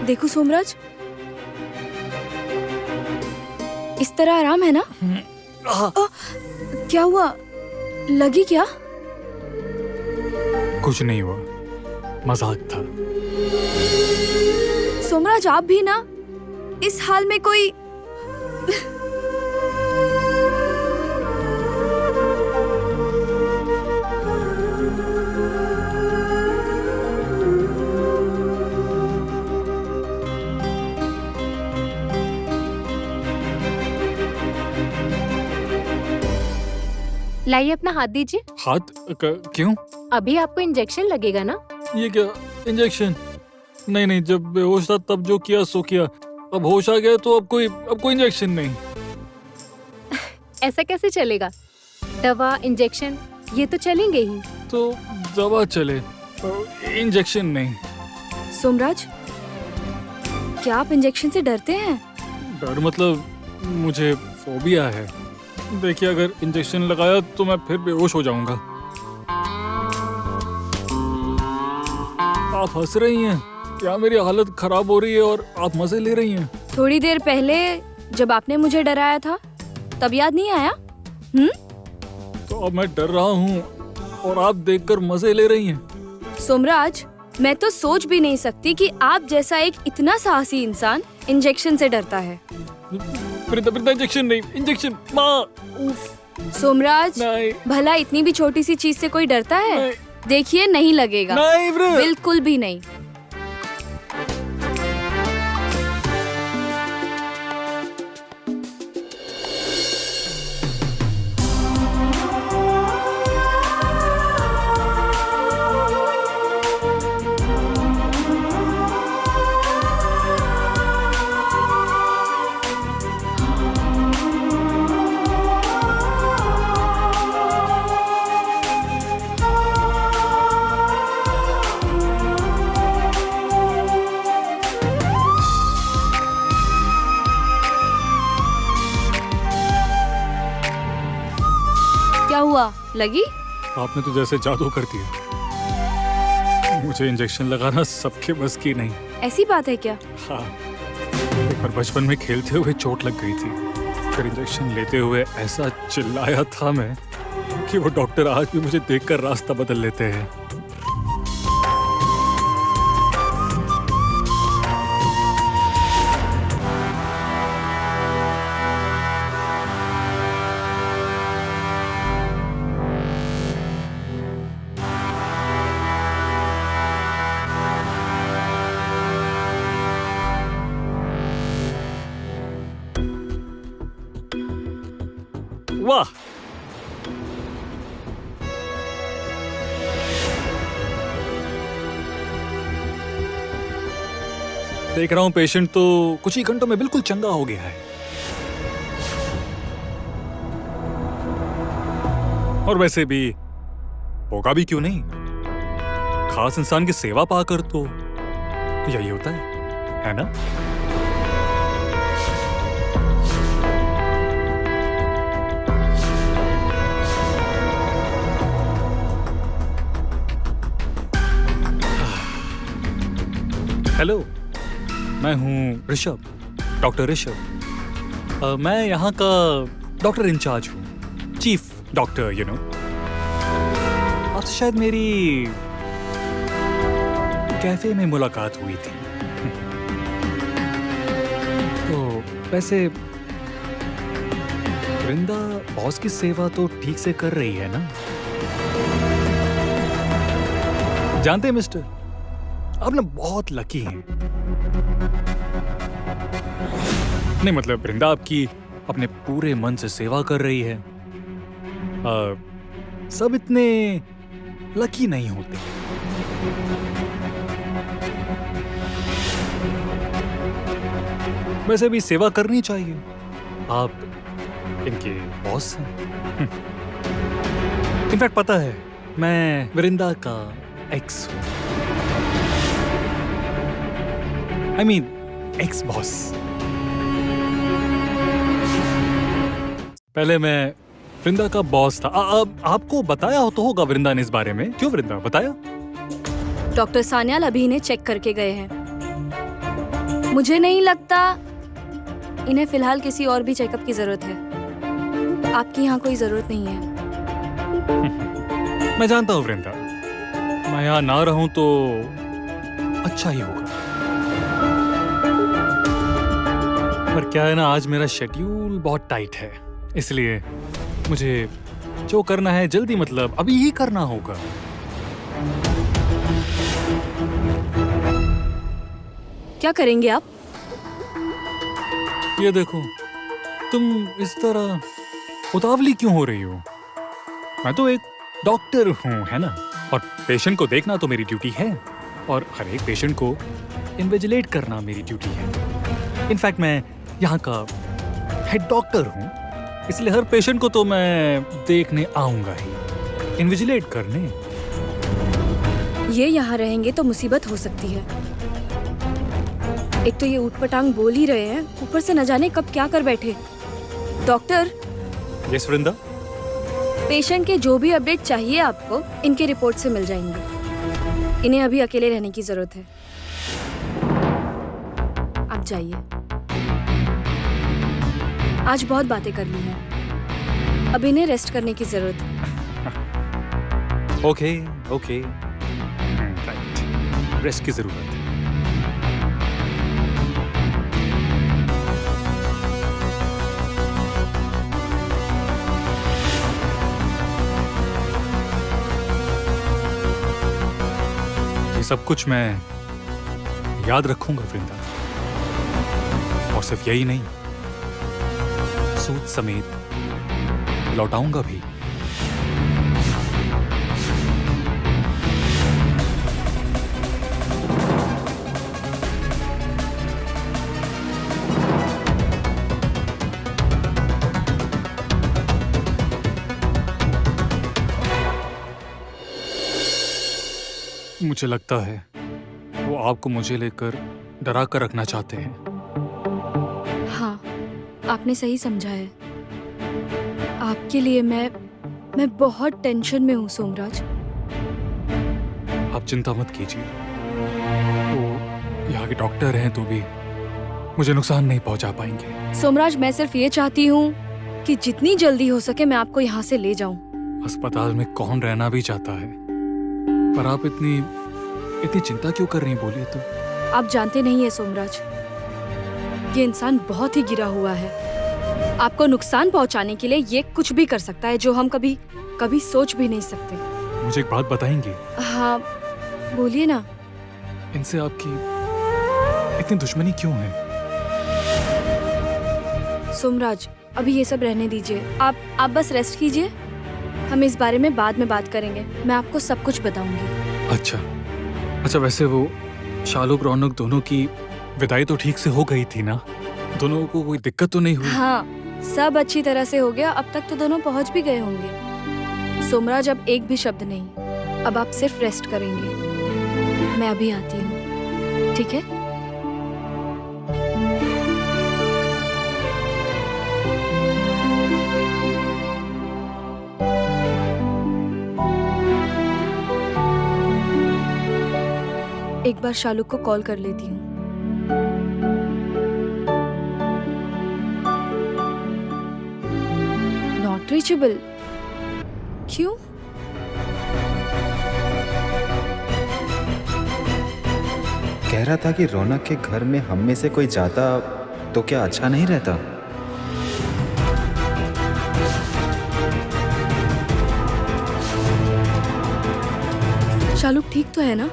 देखो सोमराज, इस तरह आराम है ना? क्या हुआ? लगी क्या? कुछ नहीं हुआ, मजाक था। सोमराज आप भी ना इस हाल में कोई लाइए अपना हाथ दीजिए। हाथ? क्यों? अभी आपको इंजेक्शन लगेगा ना? ये क्या इंजेक्शन? नहीं नहीं, जब बेहोश था तब जो किया सो किया। अब होश आ गया तो अब कोई इंजेक्शन नहीं। ऐसा कैसे चलेगा? दवा इंजेक्शन ये तो चलेंगे ही। तो दवा चले, इंजेक्शन नहीं। सोमराज, क्या आप इंजेक्शन से डरते हैं? डर मतलब मुझे फोबिया है। देखिए, अगर इंजेक्शन लगाया तो मैं फिर बेहोश हो जाऊंगा। आप हंस रही हैं? क्या मेरी हालत खराब हो रही है और आप मजे ले रही हैं? थोड़ी देर पहले जब आपने मुझे डराया था तब याद नहीं आया? तो अब मैं डर रहा हूँ और आप देखकर मजे ले रही हैं। सोमराज, मैं तो सोच भी नहीं सकती कि आप जैसा एक इतना साहसी इंसान इंजेक्शन से डरता है। वृंदा, इंजेक्शन नहीं, इंजेक्शन माँ। उफ, सोमराज, नहीं, भला इतनी भी छोटी सी चीज से कोई डरता है? नहीं, देखिए, नहीं लगेगा। नहीं बिल्कुल भी नहीं। क्या हुआ? लगी? आपने तो जैसे जादू कर दिया। मुझे इंजेक्शन लगाना सबके बस की नहीं। ऐसी बात है क्या? हाँ, एक बार बचपन में खेलते हुए चोट लग गई थी। फिर इंजेक्शन लेते हुए ऐसा चिल्लाया था मैं कि वो डॉक्टर आज भी मुझे देखकर रास्ता बदल लेते हैं। वाह, देख रहा हूं पेशेंट तो कुछ ही घंटों में बिल्कुल चंगा हो गया है। और वैसे भी होगा भी क्यों नहीं, खास इंसान की सेवा पाकर तो यही होता है ना? हेलो, मैं हूँ ऋषभ, डॉक्टर ऋषभ। मैं यहाँ का डॉक्टर इंचार्ज हूँ, चीफ डॉक्टर, यू नो। आपसे शायद मेरी कैफे में मुलाकात हुई थी। तो वैसे वृंदा बॉस की सेवा तो ठीक से कर रही है ना? जानते हैं मिस्टर, आप ना बहुत लकी हैं। नहीं मतलब वृंदा आपकी अपने पूरे मन से सेवा कर रही है। सब इतने लकी नहीं होते। वैसे भी सेवा करनी चाहिए, आप इनके बॉस हैं। इनफैक्ट पता है, मैं वृंदा का एक्स हूं। I mean, ex boss. पहले मैं वृंदा का बॉस था। आपको बताया हो तो होगा वृंदा ने इस बारे में। क्यों वृंदा, बताया? डॉक्टर सान्याल अभी इन्हें चेक करके गए हैं। मुझे नहीं लगता इन्हें फिलहाल किसी और भी चेकअप की जरूरत है। आपकी यहाँ कोई जरूरत नहीं है। मैं जानता हूँ वृंदा, मैं यहाँ ना रहूं तो अच्छा ही होगा। पर क्या है ना, आज मेरा शेड्यूल बहुत टाइट है, इसलिए मुझे जो करना है जल्दी, मतलब अभी ही करना होगा। क्या करेंगे आप? ये देखो, तुम इस तरह उतावली क्यों हो रही हो? मैं तो एक डॉक्टर हूँ, है ना? और पेशेंट को देखना तो मेरी ड्यूटी है, और हर एक पेशेंट को इन्विजिलेट करना मेरी ड्यूटी है। इनफैक्ट मैं यहाँ का हेड डॉक्टर हूँ, इसलिए हर पेशेंट को तो मैं देखने आऊंगा ही, इन्विजिलेट करने। ये यहाँ रहेंगे तो मुसीबत हो सकती है। एक तो ये ऊटपटांग बोल ही रहे हैं, ऊपर से न जाने कब क्या कर बैठे। डॉक्टर, यस वृंदा। पेशेंट के जो भी अपडेट चाहिए आपको इनके रिपोर्ट से मिल जाएंगे। इन्हें अभी अकेले रहने की जरूरत है। आप जाइए, आज बहुत बातें कर ली हैं, अब इन्हें रेस्ट करने की जरूरत है। ओके ओके, राइट, रेस्ट की जरूरत है। ये सब कुछ मैं याद रखूंगा वृंदा, और सिर्फ यही नहीं, सूद समेत लौटाऊंगा भी। मुझे लगता है वो आपको मुझे लेकर डरा कर रखना चाहते हैं। हाँ, आपने सही समझा है। आपके लिए मैं बहुत टेंशन में हूँ सोमराज। आप चिंता मत कीजिए, वो यहाँ के डॉक्टर हैं तो भी मुझे नुकसान नहीं पहुंचा पाएंगे। सोमराज, मैं सिर्फ ये चाहती हूँ कि जितनी जल्दी हो सके मैं आपको यहाँ से ले जाऊं। अस्पताल में कौन रहना भी चाहता है, पर आप इतनी चिंता क्यों कर रही हैं, बोलिए तो। आप जानते नहीं है सोमराज, ये इंसान बहुत ही गिरा हुआ है। आपको नुकसान पहुंचाने के लिए ये कुछ भी कर सकता है जो हम कभी सोच भी नहीं सकते। मुझे एक बात बताएंगे? हाँ, बोलिए ना। इनसे आपकी इतनी दुश्मनी क्यों है? सोमराज, अभी ये सब रहने दीजिए। आप बस रेस्ट कीजिए, हम इस बारे में बाद में बात करेंगे। मैं आपको सब कुछ बताऊंगी। अच्छा, वैसे वो शालुक रौनक दोनों की विदाई तो ठीक से हो गई थी ना? दोनों को कोई दिक्कत तो नहीं हुई? हाँ, सब अच्छी तरह से हो गया। अब तक तो दोनों पहुंच भी गए होंगे। सोमराज, अब एक भी शब्द नहीं, अब आप सिर्फ रेस्ट करेंगे। मैं अभी आती हूँ, ठीक है? एक बार शालुक को कॉल कर लेती हूँ। नॉट रीचेबल, क्यों? कह रहा था कि रौनक के घर में हम में से कोई जाता तो क्या अच्छा नहीं रहता? शालुक ठीक तो है ना?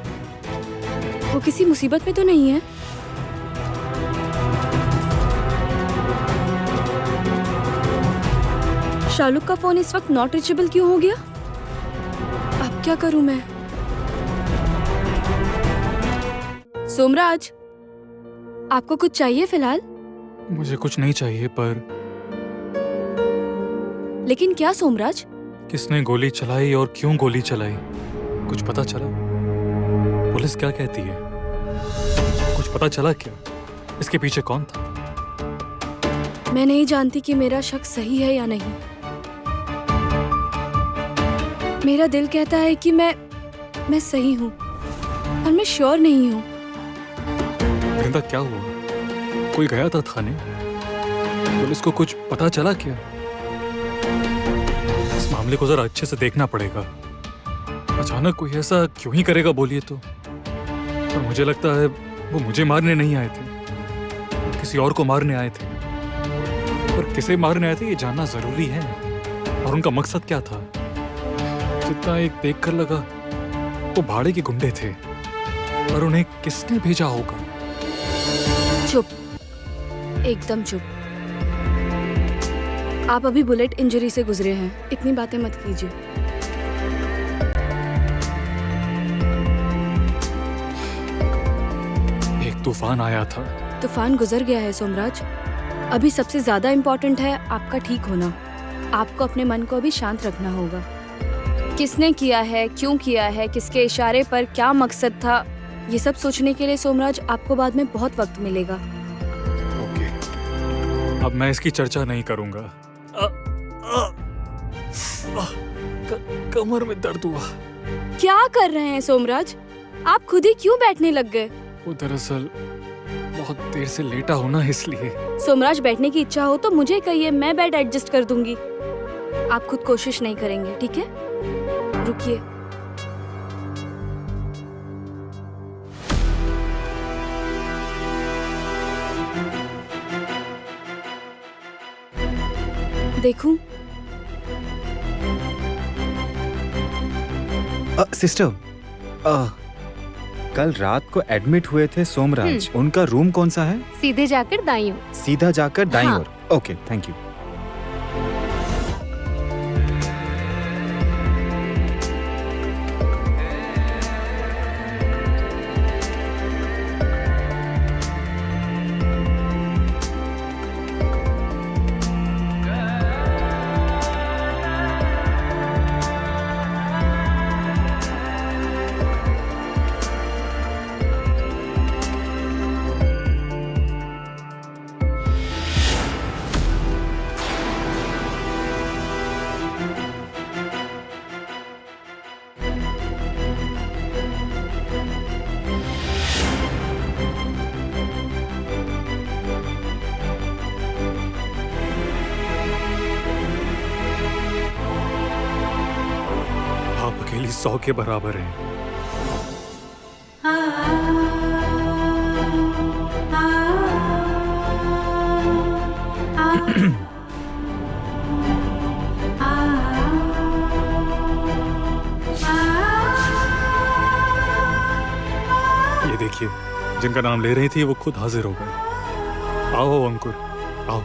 वो किसी मुसीबत में तो नहीं है? शालुक का फोन इस वक्त नॉट रीचेबल क्यों हो गया? अब क्या करूं मैं? सोमराज, आपको कुछ चाहिए फिलहाल? मुझे कुछ नहीं चाहिए, पर लेकिन क्या सोमराज? किसने गोली चलाई और क्यों गोली चलाई, कुछ पता चला? पुलिस क्या कहती है, कुछ पता चला क्या? इसके पीछे कौन था? मैं नहीं जानती कि मेरा शक सही है या नहीं। मेरा दिल कहता है कि मैं सही हूँ, और मैं श्योर नहीं हूँ। वृंदा, क्या हुआ? कोई गया था थाने? पुलिस को कुछ पता चला क्या? इस मामले को जरा अच्छे से देखना पड़ेगा। अचानक कोई ऐसा क्यों ही करेगा बोलिए तो? और मुझे लगता है वो मुझे मारने नहीं आए थे, किसी और को मारने आए थे। और किसे मारने आए थे ये जानना जरूरी है। और उनका मकसद क्या था? जितना एक देखकर लगा वो भाड़े के गुंडे थे। और उन्हें किसने भेजा होगा? चुप, एकदम चुप। आप अभी बुलेट इंजरी से गुजरे हैं, इतनी बातें मत कीजिए। एक तूफान आया था। तूफान गुजर गया है सोमराज। अभी सबसे ज्यादा इम्पोर्टेंट है आपका ठीक होना। आपको अपने मन को अभी शांत रखना होगा। किसने किया है, क्यों किया है, किसके इशारे पर, क्या मकसद था, ये सब सोचने के लिए सोमराज आपको बाद में बहुत वक्त मिलेगा। ओके, अब मैं इसकी चर्चा नहीं करूंगा। कमर में दर्द हुआ। क्या कर रहे हैं सोमराज? आप खुद ही क्यों बैठने लग गए? वो दरअसल बहुत देर से लेटा हूं ना, इसलिए। सोमराज बैठने की इच्छा हो तो मुझे कहिए, मैं बेड एडजस्ट कर दूंगी। आप खुद कोशिश नहीं करेंगे, ठीक है? रुकिए। देखूं? सिस्टर, कल रात को एडमिट हुए थे सोमराज, उनका रूम कौन सा है? सीधे जाकर दाईं ओर। सीधा जाकर दाईं हाँ। ओर। Okay, thank you. आप अकेली 100 के बराबर हैं। ये देखिए, जिनका नाम ले रही थी वो खुद हाजिर हो गए। आओ अंकुर, आओ।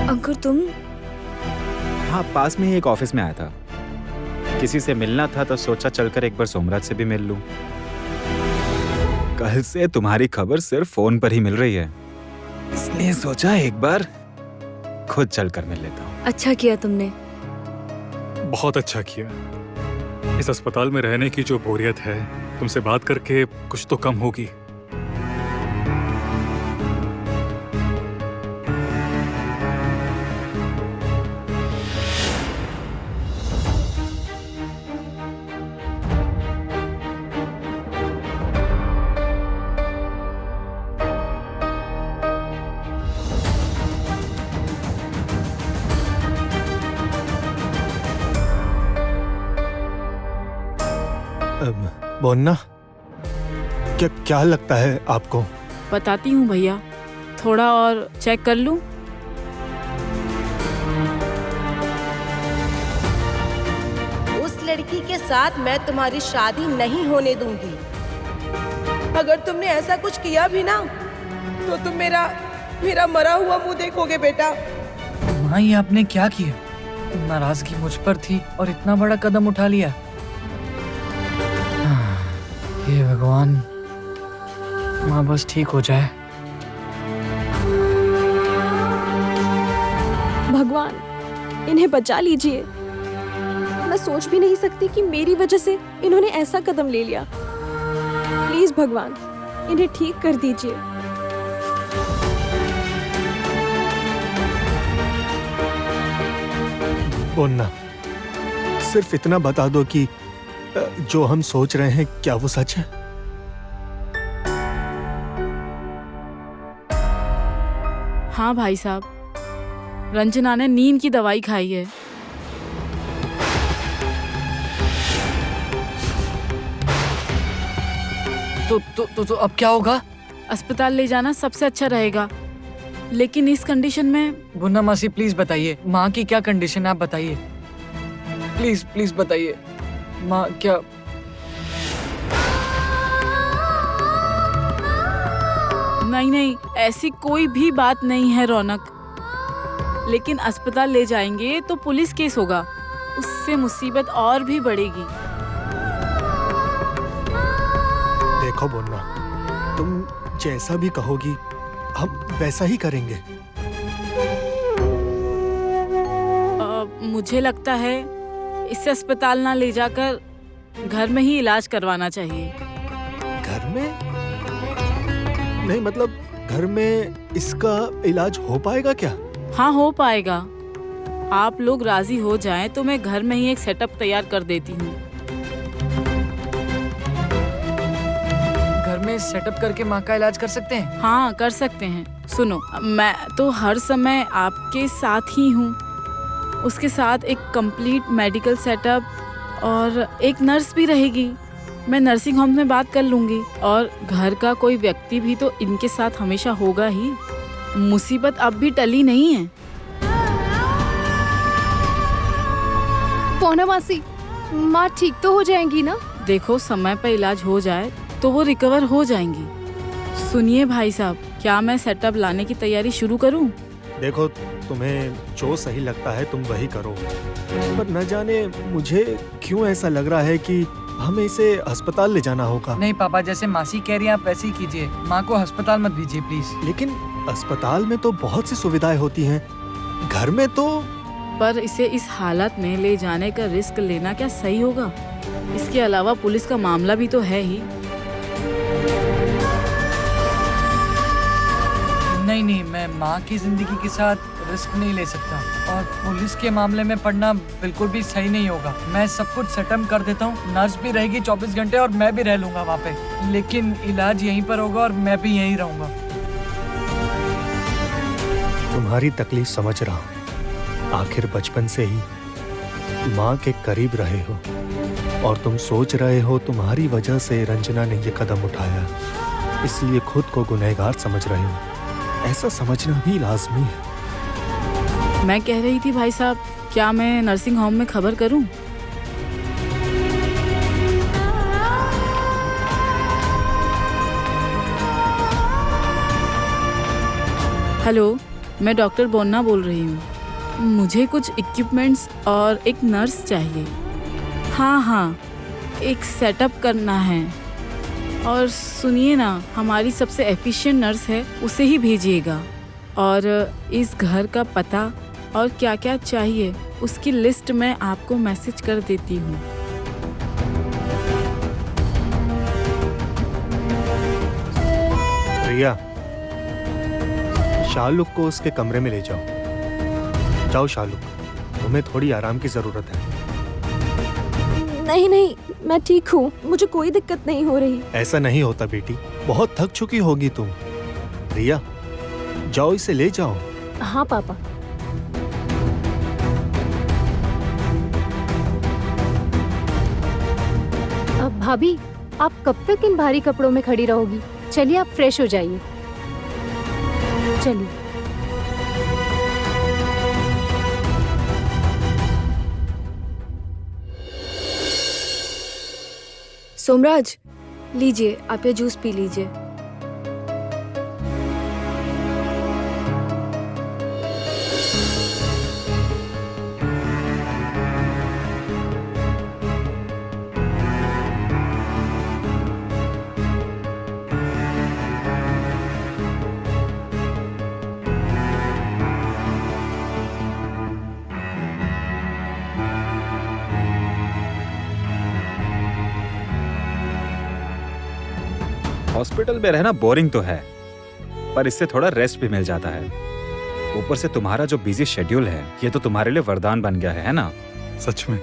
अंकुर, तुम? हाँ, पास में ही एक ऑफिस में आया था। किसी से मिलना था तो सोचा चलकर एक बार सोमराज से भी मिल लूं। कल से तुम्हारी खबर सिर्फ फोन पर ही मिल रही है, इसलिए सोचा एक बार खुद चलकर मिल लेता हूँ। अच्छा किया तुमने। बहुत अच्छा किया। इस अस्पताल में रहने की जो बोरियत है, तुमसे बात करके कुछ तो कम होगी। बोन्ना, क्या लगता है आपको? बताती हूँ भैया, थोड़ा और चेक कर लूँ। उस लड़की के साथ मैं तुम्हारी शादी नहीं होने दूंगी। अगर तुमने ऐसा कुछ किया भी ना तो तुम मेरा मरा हुआ मुंह देखोगे बेटा। माँ, ये आपने क्या किया? नाराजगी मुझ पर थी और इतना बड़ा कदम उठा लिया। हे भगवान, माँ बस ठीक हो जाए। भगवान, इन्हें बचा लीजिए। मैं सोच भी नहीं सकती कि मेरी वजह से इन्होंने ऐसा कदम ले लिया। प्लीज भगवान, इन्हें ठीक कर दीजिए। बोन्ना, सिर्फ इतना बता दो कि जो हम सोच रहे हैं क्या वो सच है? हाँ भाई साहब, रंजना ने नींद की दवाई खाई है। तो अब क्या होगा? अस्पताल ले जाना सबसे अच्छा रहेगा, लेकिन इस कंडीशन में बुन्ना मासी प्लीज बताइए, माँ की क्या कंडीशन है, आप बताइए प्लीज प्लीज बताइए। माँ क्या नहीं, ऐसी कोई भी बात नहीं है रौनक, लेकिन अस्पताल ले जाएंगे तो पुलिस केस होगा, उससे मुसीबत और भी बढ़ेगी। देखो बोन्ना, तुम जैसा भी कहोगी हम वैसा ही करेंगे। मुझे लगता है इसे अस्पताल ना ले जाकर घर में ही इलाज करवाना चाहिए। घर में? नहीं मतलब घर में इसका इलाज हो पाएगा क्या? हाँ हो पाएगा, आप लोग राजी हो जाएं तो मैं घर में ही एक सेटअप तैयार कर देती हूँ। घर में सेटअप करके माँ का इलाज कर सकते हैं? हाँ कर सकते हैं। सुनो, मैं तो हर समय आपके साथ ही हूँ, उसके साथ एक कंप्लीट मेडिकल सेटअप और एक नर्स भी रहेगी। मैं नर्सिंग होम में बात कर लूंगी, और घर का कोई व्यक्ति भी तो इनके साथ हमेशा होगा ही। मुसीबत अब भी टली नहीं है। पोना मासी, माँ ठीक तो हो जाएंगी ना? देखो, समय पर इलाज हो जाए तो वो रिकवर हो जाएंगी। सुनिए भाई साहब, क्या मैं सेटअप लाने की तैयारी शुरू करूं? देखो, तुम्हें जो सही लगता है तुम वही करो, पर न जाने मुझे क्यों ऐसा लग रहा है कि हमें इसे अस्पताल ले जाना होगा। नहीं पापा, जैसे मासी कह रही है आप वैसे ही कीजिए, माँ को अस्पताल मत भेजिए प्लीज। लेकिन अस्पताल में तो बहुत सी सुविधाएं होती हैं, घर में तो। पर इसे इस हालत में ले जाने का रिस्क लेना क्या सही होगा? इसके अलावा पुलिस का मामला भी तो है ही। नहीं, मैं माँ की जिंदगी के साथ रिस्क नहीं ले सकता, और पुलिस के मामले में पड़ना बिल्कुल भी सही नहीं होगा। मैं सब कुछ सेटअप कर देता हूँ, नर्स भी रहेगी 24 घंटे और मैं भी रह लूंगा वहाँ पे, लेकिन इलाज यहीं पर होगा और मैं भी यहीं रहूंगा। तुम्हारी तकलीफ समझ रहा हूँ, आखिर बचपन से ही माँ के करीब रहे हो, और तुम सोच रहे हो तुम्हारी वजह से रंजना ने ये कदम उठाया, इसलिए खुद को गुनहगार समझ रहे हो। ऐसा समझना भी लाजमी है। मैं कह रही थी भाई साहब, क्या मैं नर्सिंग होम में खबर करूं? हेलो, मैं डॉक्टर बोन्ना बोल रही हूँ। मुझे कुछ इक्विपमेंट्स और एक नर्स चाहिए। हाँ, एक सेटअप करना है। और सुनिए ना, हमारी सबसे एफिशिएंट नर्स है, उसे ही भेजिएगा। और इस घर का पता और क्या क्या चाहिए उसकी लिस्ट मैं आपको मैसेज कर देती हूँ। रिया, शालुक को उसके कमरे में ले जाओ। जाओ शालुक, तुम्हें थोड़ी आराम की जरूरत है। नहीं, मैं ठीक हूँ, मुझे कोई दिक्कत नहीं हो रही। ऐसा नहीं होता बेटी, बहुत थक चुकी होगी तुम। रिया, जाओ इसे ले जाओ। हाँ पापा। अब भाभी, आप कब तक इन भारी कपड़ों में खड़ी रहोगी? चलिए आप फ्रेश हो जाइए। चलिए। सोमराज, लीजिए, आप ये जूस पी लीजिए। हॉस्पिटल में रहना बोरिंग तो है, पर इससे थोड़ा रेस्ट भी मिल जाता है। ऊपर से तुम्हारा जो बिजी शेड्यूल है, ये तो तुम्हारे लिए वरदान बन गया है ना? सच में,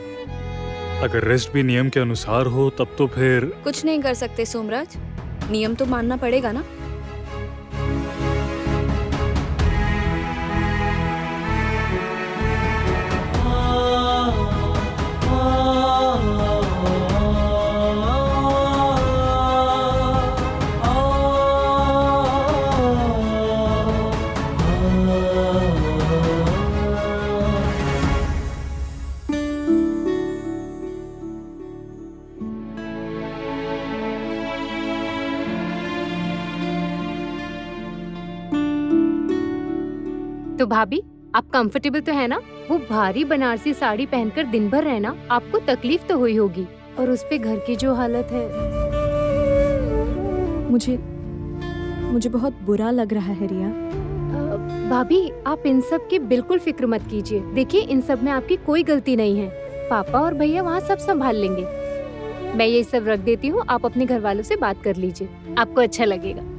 अगर रेस्ट भी नियम के अनुसार हो तब तो फिर कुछ नहीं कर सकते सोमराज, नियम तो मानना पड़ेगा ना। तो भाभी आप कंफर्टेबल तो है ना? वो भारी बनारसी साड़ी पहनकर दिन भर रहना आपको तकलीफ तो हुई होगी, और उस पे घर की जो हालत है। मुझे बहुत बुरा लग रहा है रिया। भाभी आप इन सब की बिल्कुल फिक्र मत कीजिए। देखिए इन सब में आपकी कोई गलती नहीं है। पापा और भैया वहाँ सब संभाल लेंगे। मैं ये सब रख देती हूँ, आप अपने घर वालों से बात कर लीजिए, आपको अच्छा लगेगा।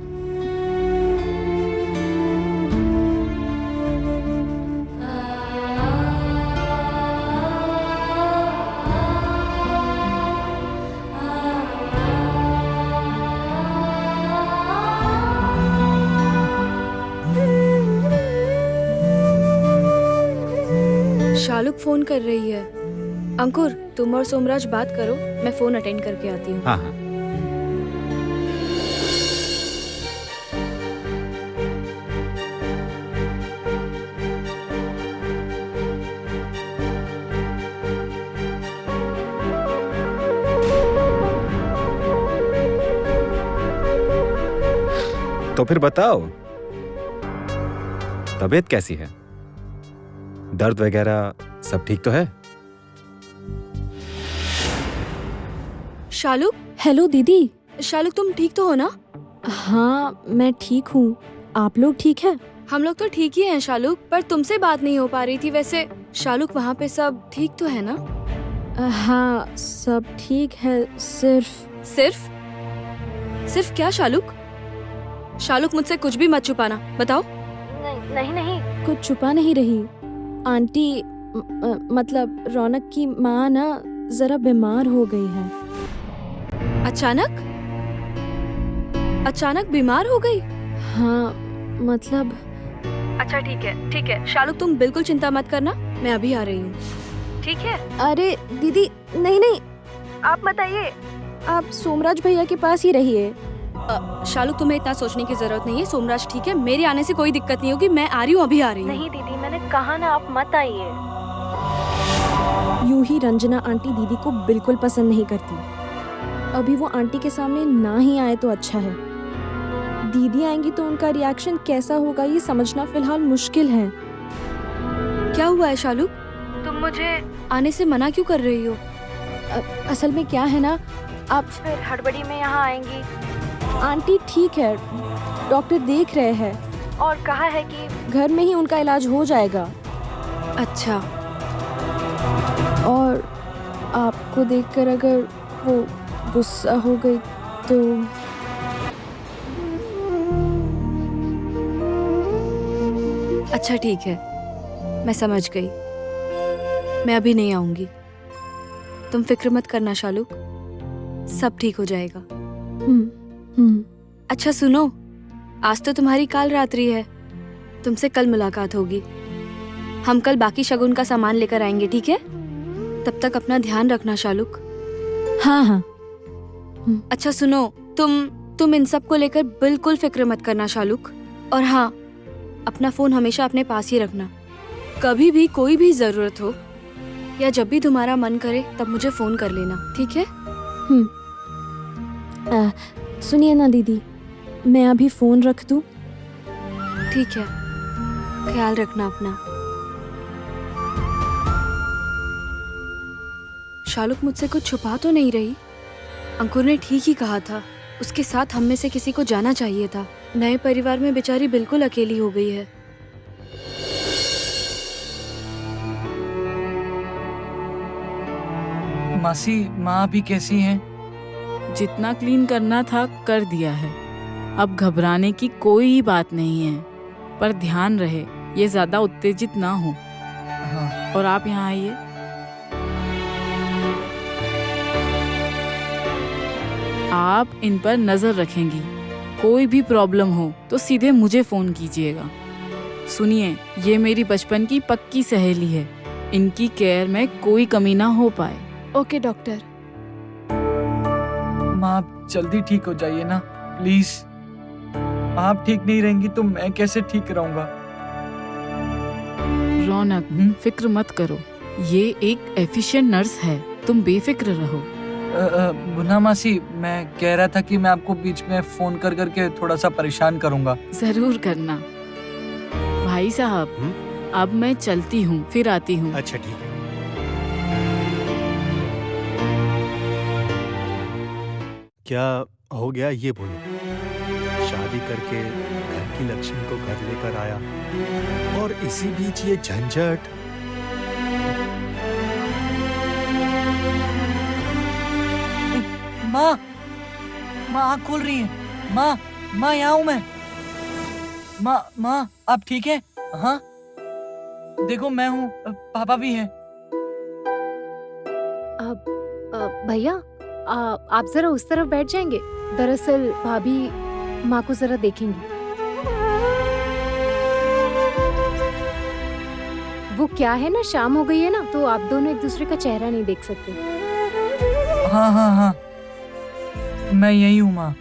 शालुक फोन कर रही है। अंकुर, तुम और सोमराज बात करो, मैं फोन अटेंड करके आती हूँ। हाँ हाँ। तो फिर बताओ, तबीयत कैसी है? दर्द वगैरह सब ठीक तो है? शालुक, हेलो दीदी। शालुक तुम ठीक तो हो ना? हाँ मैं ठीक हूँ, आप लोग ठीक है? हम लोग तो ठीक ही हैं शालुक, पर तुमसे बात नहीं हो पा रही थी। वैसे शालुक वहाँ पे सब ठीक तो है ना? हाँ सब ठीक है, सिर्फ सिर्फ क्या शालुक? शालुक मुझसे कुछ भी मत छुपाना, बताओ। नहीं कुछ छुपा नहीं रही आंटी, मतलब रौनक की माँ ना जरा बीमार हो गई है। अचानक बीमार हो गई? हाँ मतलब। अच्छा ठीक है शालुक, तुम बिल्कुल चिंता मत करना, मैं अभी आ रही हूँ। ठीक है? अरे दीदी नहीं, आप मत आइए, आप सोमराज भैया के पास ही रहिए। शालुक तुम्हें इतना सोचने की जरूरत नहीं है, सोमराज ठीक है, मेरे आने से कोई दिक्कत नहीं होगी, मैं आ रही हूँ, अभी आ रही हूँ। नहीं दीदी, मैंने कहा ना आप मत आइए। यूं ही रंजना आंटी दीदी को बिल्कुल पसंद नहीं करती। अभी वो आंटी के सामने ना ही आए तो अच्छा है। दीदी आएंगी तो उनका रिएक्शन कैसा होगा ये समझना फिलहाल मुश्किल है। क्या हुआ है शालुक? तुम मुझे आने से मना क्यों कर रही हो? असल में क्या है ना, आप फिर हड़बड़ी में यहाँ आएंगी। आंटी ठीक है, डॉक्टर देख रहे हैं और कहा है कि घर में ही उनका इलाज हो जाएगा। अच्छा। और आपको देखकर अगर वो गुस्सा हो गई तो। अच्छा ठीक है, मैं समझ गई, मैं अभी नहीं आऊंगी। तुम फिक्र मत करना शालुक, सब ठीक हो जाएगा। अच्छा सुनो, आज तो तुम्हारी काल रात्रि है, तुमसे कल मुलाकात होगी। हम कल बाकी शगुन का सामान लेकर आएंगे, ठीक है? तब तक अपना ध्यान रखना शालुक। हाँ। अच्छा सुनो, तुम इन सब को लेकर बिल्कुल फिक्र मत करना शालुक। और हाँ, अपना फोन हमेशा अपने पास ही रखना। कभी भी कोई भी जरूरत हो या जब भी तुम्हारा मन करे तब मुझे फोन कर लेना, ठीक है? सुनिए ना दीदी, मैं अभी फोन रख दूं? ठीक है, ख्याल रखना अपना। शालुक मुझसे कुछ छुपा तो नहीं रही? अंकुर ने ठीक ही कहा था, उसके साथ हम में से किसी को जाना चाहिए था। नए परिवार में बेचारी बिल्कुल अकेली हो गई है। मासी, माँ अभी कैसी हैं? जितना क्लीन करना था कर दिया है, अब घबराने की कोई बात नहीं है, पर ध्यान रहे ये ज्यादा उत्तेजित ना हो। हाँ। और आप यहाँ आइए। आप इन पर नजर रखेंगी, कोई भी प्रॉब्लम हो तो सीधे मुझे फोन कीजिएगा। सुनिए, ये मेरी बचपन की पक्की सहेली है, इनकी केयर में कोई कमी ना हो पाए। Okay doctor. माँ आप जल्दी ठीक हो जाइए ना प्लीज। आप ठीक नहीं रहेंगी तो मैं कैसे ठीक रहूंगा? रौनक, फिक्र मत करो, ये एक एफिशिएंट नर्स है, तुम बेफिक्र रहो। मुन्ना मासी, मैं कह रहा था कि मैं आपको बीच में फोन कर करके थोड़ा सा परेशान करूंगा। जरूर करना भाई साहब, अब मैं चलती हूँ, फिर आती हूँ। अच्छा ठीक है। क्या हो गया ये बोलो। शादी करके घर की लक्ष्मी को घर लेकर आया और इसी बीच ये झंझट। माँ, माँ आँख खोल रही है। माँ यहाँ हूँ मैं। माँ आप ठीक है? हाँ देखो मैं हूँ, पापा भी हैं। भैया आप जरा उस तरफ बैठ जाएंगे। दरअसल भाभी माँ को जरा देखेंगी। वो क्या है ना, शाम हो गई है ना, तो आप दोनों एक दूसरे का चेहरा नहीं देख सकते। हाँ मैं यही हूँ माँ,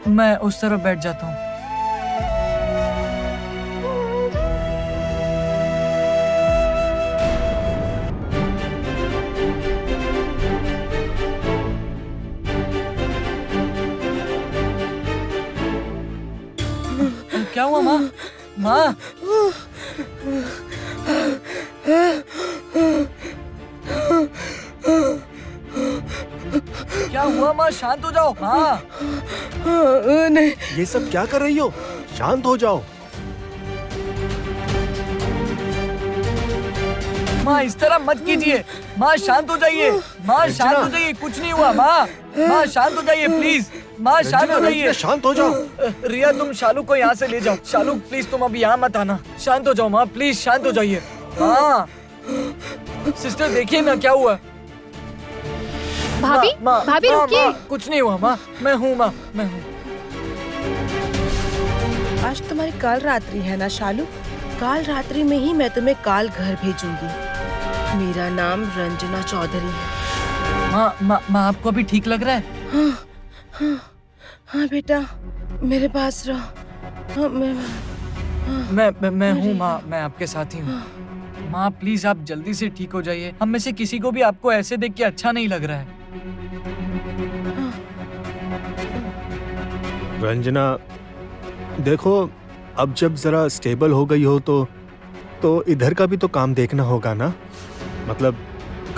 मैं उस तरफ बैठ जाता हूँ। क्या हुआ माँ? माँ क्या हुआ माँ? शांत हो जाओ माँ। नहीं, ये सब क्या कर रही हो? शांत हो जाओ। माँ इस तरह मत कीजिए। माँ शांत हो जाइए। माँ शांत हो जाइए, कुछ नहीं हुआ। माँ शांत हो जाइए प्लीज। माँ शांत हो जाइए। शांत हो जाओ। रिया तुम शालू को यहाँ से ले जाओ। शालू प्लीज तुम अभी यहाँ मत आना। शांत हो जाओ माँ, प्लीज शांत हो जाइए। माँ सिस्टर देखिए ना क्या हुआ। भाभी भाभी रुकिए। कुछ नहीं हुआ माँ, मैं हूँ माँ, मैं हूँ। आज तुम्हारी काल रात्रि है ना शालू? काल रात्रि में ही मैं तुम्हें काल घर भेजूंगी। मेरा नाम रंजना चौधरी है। माँ आपको अभी ठीक लग रहा है? हाँ बेटा, मेरे पास रहो। मैं हूँ माँ, मैं आपके साथ ही हूँ। माँ प्लीज आप जल्दी से ठीक हो जाइए। हम में से किसी को भी आपको ऐसे देख के अच्छा नहीं लग रहा है। रंजना देखो, अब जब जरा स्टेबल हो गई हो तो इधर का भी तो काम देखना होगा ना। मतलब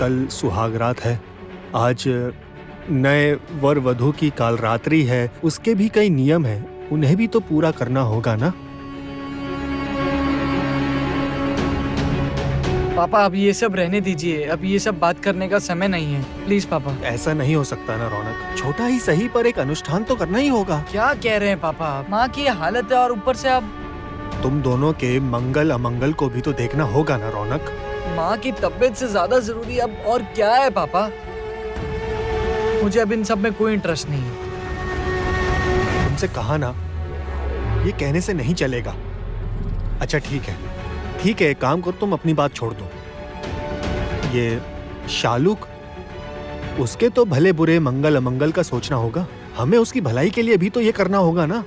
कल सुहागरात है, आज नए वर वधू की काल रात्रि है, उसके भी कई नियम हैं, उन्हें भी तो पूरा करना होगा ना। पापा अब ये सब रहने दीजिए, अब ये सब बात करने का समय नहीं है। प्लीज पापा। ऐसा नहीं हो सकता ना रौनक, छोटा ही सही पर एक अनुष्ठान तो करना ही होगा। क्या कह रहे हैं पापा? माँ की हालत है और ऊपर से अब तुम दोनों के मंगल अमंगल को भी तो देखना होगा ना रौनक। माँ की तबीयत से ज्यादा जरूरी अब और क्या है पापा? मुझे अब इन सब में कोई इंटरेस्ट नहीं है। तुमसे कहा ना, ये कहने से नहीं चलेगा। अच्छा ठीक है, एक काम करो, तुम अपनी बात छोड़ दो। ये शालूक, उसके तो भले बुरे मंगल अमंगल का सोचना होगा, हमें उसकी भलाई के लिए भी तो ये करना होगा ना।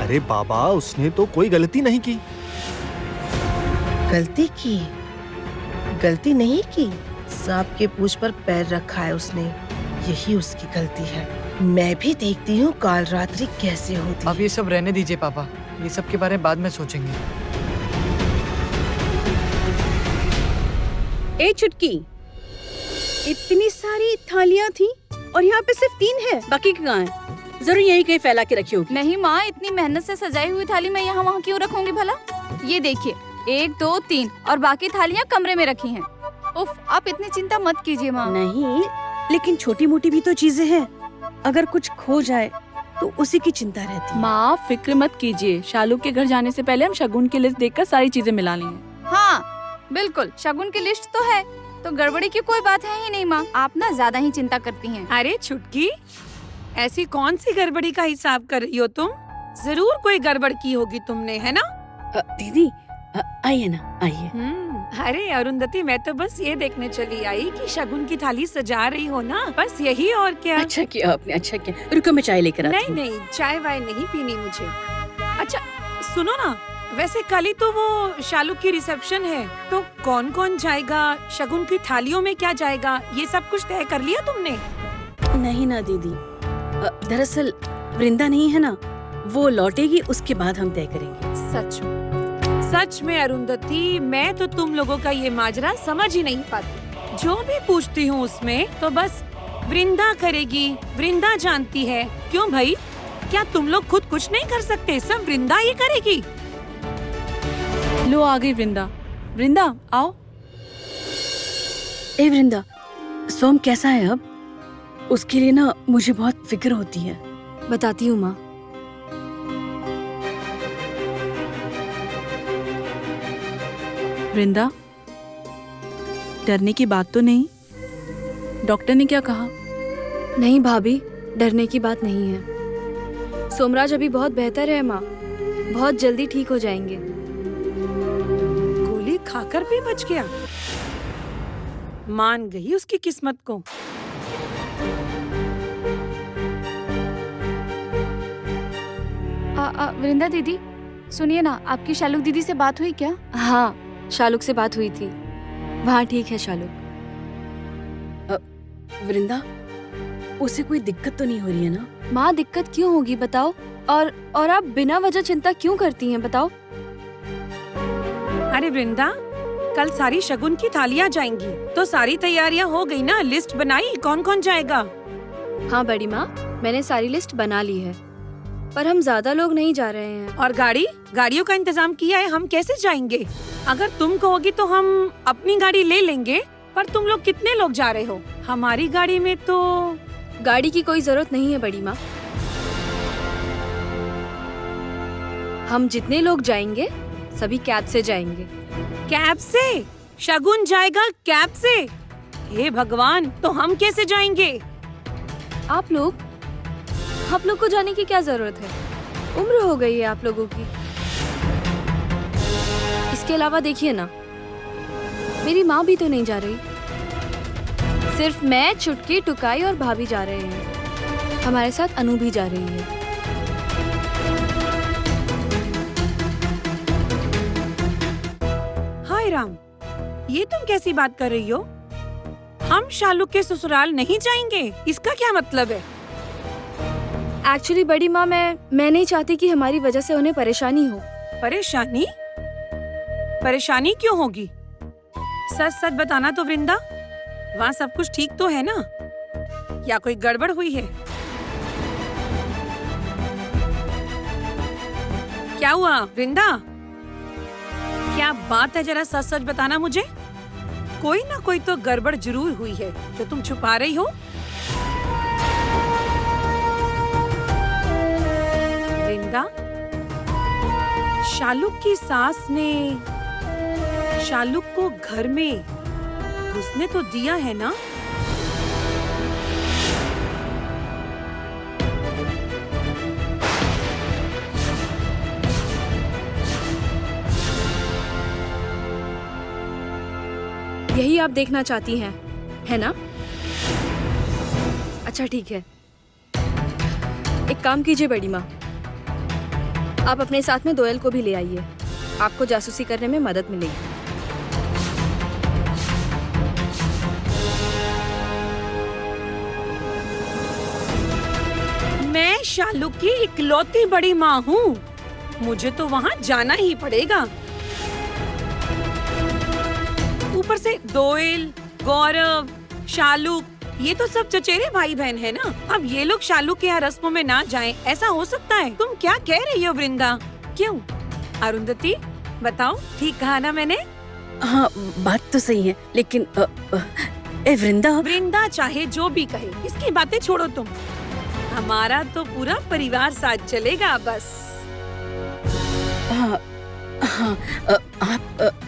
अरे बाबा, उसने तो कोई गलती नहीं की। गलती नहीं की। सांप के पूंछ पर पैर रखा है उसने, यही उसकी गलती है। मैं भी देखती हूँ काल रात्रि कैसे होती। अब ये सब रहने दीजिए पापा, ये सब के बारे में बाद में सोचेंगे। ए चुटकी, इतनी सारी थालियां थी और यहाँ पे सिर्फ 3 है, बाकी कहाँ है? जरूर यही कहीं फैला के रखी होगी। नहीं माँ, इतनी मेहनत से सजाई हुई थाली मैं यहाँ वहाँ क्यों रखूंगी भला? ये देखिए, 1 2 3 और बाकी थालियाँ कमरे में रखी हैं। उफ, आप इतनी चिंता मत कीजिए माँ। नहीं, लेकिन छोटी मोटी भी तो चीजें हैं, अगर कुछ खो जाए तो उसी की चिंता रहती है। माँ फिक्र मत कीजिए, शालू के घर जाने से पहले हम शगुन की लिस्ट देखकर सारी चीजें मिला लेंगे। हाँ बिल्कुल, शगुन की लिस्ट तो है, तो गड़बड़ी की कोई बात है ही नहीं माँ। आप ना ज्यादा ही चिंता करती हैं। अरे छुटकी, ऐसी कौन सी गड़बड़ी का हिसाब कर रही हो तुम? जरूर कोई गड़बड़ की होगी तुमने, है ना? दीदी आइए ना, आइए। अरे अरुंधति, मैं तो बस ये देखने चली आई कि शगुन की थाली सजा रही हो ना, बस यही, और क्या। अच्छा किया आपने, अच्छा किया। रुको मैं चाय लेकर आती हूँ। नहीं, चाय वाय नहीं पीनी मुझे। अच्छा सुनो ना, वैसे कल ही तो वो शालू की रिसेप्शन है, तो कौन कौन जाएगा, शगुन की थालियों में क्या जाएगा, ये सब कुछ तय कर लिया तुमने? नहीं ना दीदी, दरअसल वृंदा नहीं है ना, वो लौटेगी उसके बाद हम तय करेंगे। सच में अरुंधति, मैं तो तुम लोगों का ये माजरा समझ ही नहीं पाती। जो भी पूछती हूँ उसमें तो बस वृंदा करेगी, वृंदा जानती है। क्यों भाई, क्या तुम लोग खुद कुछ नहीं कर सकते? सब वृंदा ही करेगी। लो आ गई वृंदा। वृंदा आओ। ए वृंदा, सोम कैसा है अब? उसके लिए ना मुझे बहुत फिक्र होती है। बताती हूँ माँ। वृंदा, डरने की बात तो नहीं? डॉक्टर ने क्या कहा? नहीं भाभी, डरने की बात नहीं है। सोमराज अभी बहुत बेहतर है माँ, बहुत जल्दी ठीक हो जाएंगे। गोली खाकर भी बच गया। मान गई उसकी किस्मत को। वृंदा दीदी, सुनिए ना, आपकी शालुक दीदी से बात हुई क्या? हाँ, शालुक से बात हुई थी। वहाँ ठीक है शालुक। वृंदा, उसे कोई दिक्कत तो नहीं हो रही है ना? माँ, दिक्कत क्यों होगी बताओ? और आप बिना वजह चिंता क्यों करती हैं बताओ? अरे वृंदा, कल सारी शगुन की थालियाँ जाएंगी तो सारी तैयारियाँ हो गई ना? लिस्ट बनाई, कौन कौन जाएगा? हाँ बड़ी माँ, मैंने सारी लिस्ट बना ली है, पर हम ज्यादा लोग नहीं जा रहे हैं। और गाड़ियों का इंतजाम किया है, हम कैसे जाएंगे? अगर तुम कहोगी तो हम अपनी गाड़ी ले लेंगे, पर तुम लोग कितने लोग जा रहे हो? हमारी गाड़ी में तो गाड़ी की कोई जरूरत नहीं है बड़ी माँ। हम जितने लोग जाएंगे सभी कैब से जाएंगे। कैब से? शगुन जाएगा कैब से? हे भगवान, तो हम कैसे जाएंगे? आप लोग को जाने की क्या जरूरत है? उम्र हो गई है आप लोगों की। इसके अलावा देखिए ना, मेरी माँ भी तो नहीं जा रही। सिर्फ मैं, चुटकी, टुकाई और भाभी जा रहे हैं। हमारे साथ अनु भी जा रही है। हाय राम, ये तुम कैसी बात कर रही हो? हम शालू के ससुराल नहीं जाएंगे, इसका क्या मतलब है? एक्चुअली बड़ी माँ, मैं नहीं चाहती कि हमारी वजह से उन्हें परेशानी हो। परेशानी? परेशानी क्यों होगी? सच सच बताना तो वृंदा, वहाँ सब कुछ ठीक तो है ना, या कोई गड़बड़ हुई है? क्या हुआ वृंदा? क्या बात है, जरा सच सच बताना मुझे। कोई ना कोई तो गड़बड़ जरूर हुई है जो तुम छुपा रही हो। वृंदा, शालुक की सास ने शालुक को घर में घुसने तो दिया है ना? यही आप देखना चाहती हैं, है ना? अच्छा ठीक है, एक काम कीजिए बड़ी माँ, आप अपने साथ में दोयल को भी ले आइए। आपको जासूसी करने में मदद मिलेगी। मैं शालुक की इकलौती बड़ी माँ हूँ, मुझे तो वहाँ जाना ही पड़ेगा। ऊपर से दोयल, गौरव, शालुक, ये तो सब चचेरे भाई बहन है ना। अब ये लोग शालुक के यहाँ रस्मों में ना जाएं, ऐसा हो सकता है? तुम क्या कह रही हो वृंदा? क्यों अरुंधति, बताओ, ठीक कहा ना मैंने? हाँ, बात तो सही है, लेकिन वृंदा चाहे जो भी कहे, इसकी बातें छोड़ो तुम। हमारा तो पूरा परिवार साथ चलेगा बस। हाँ,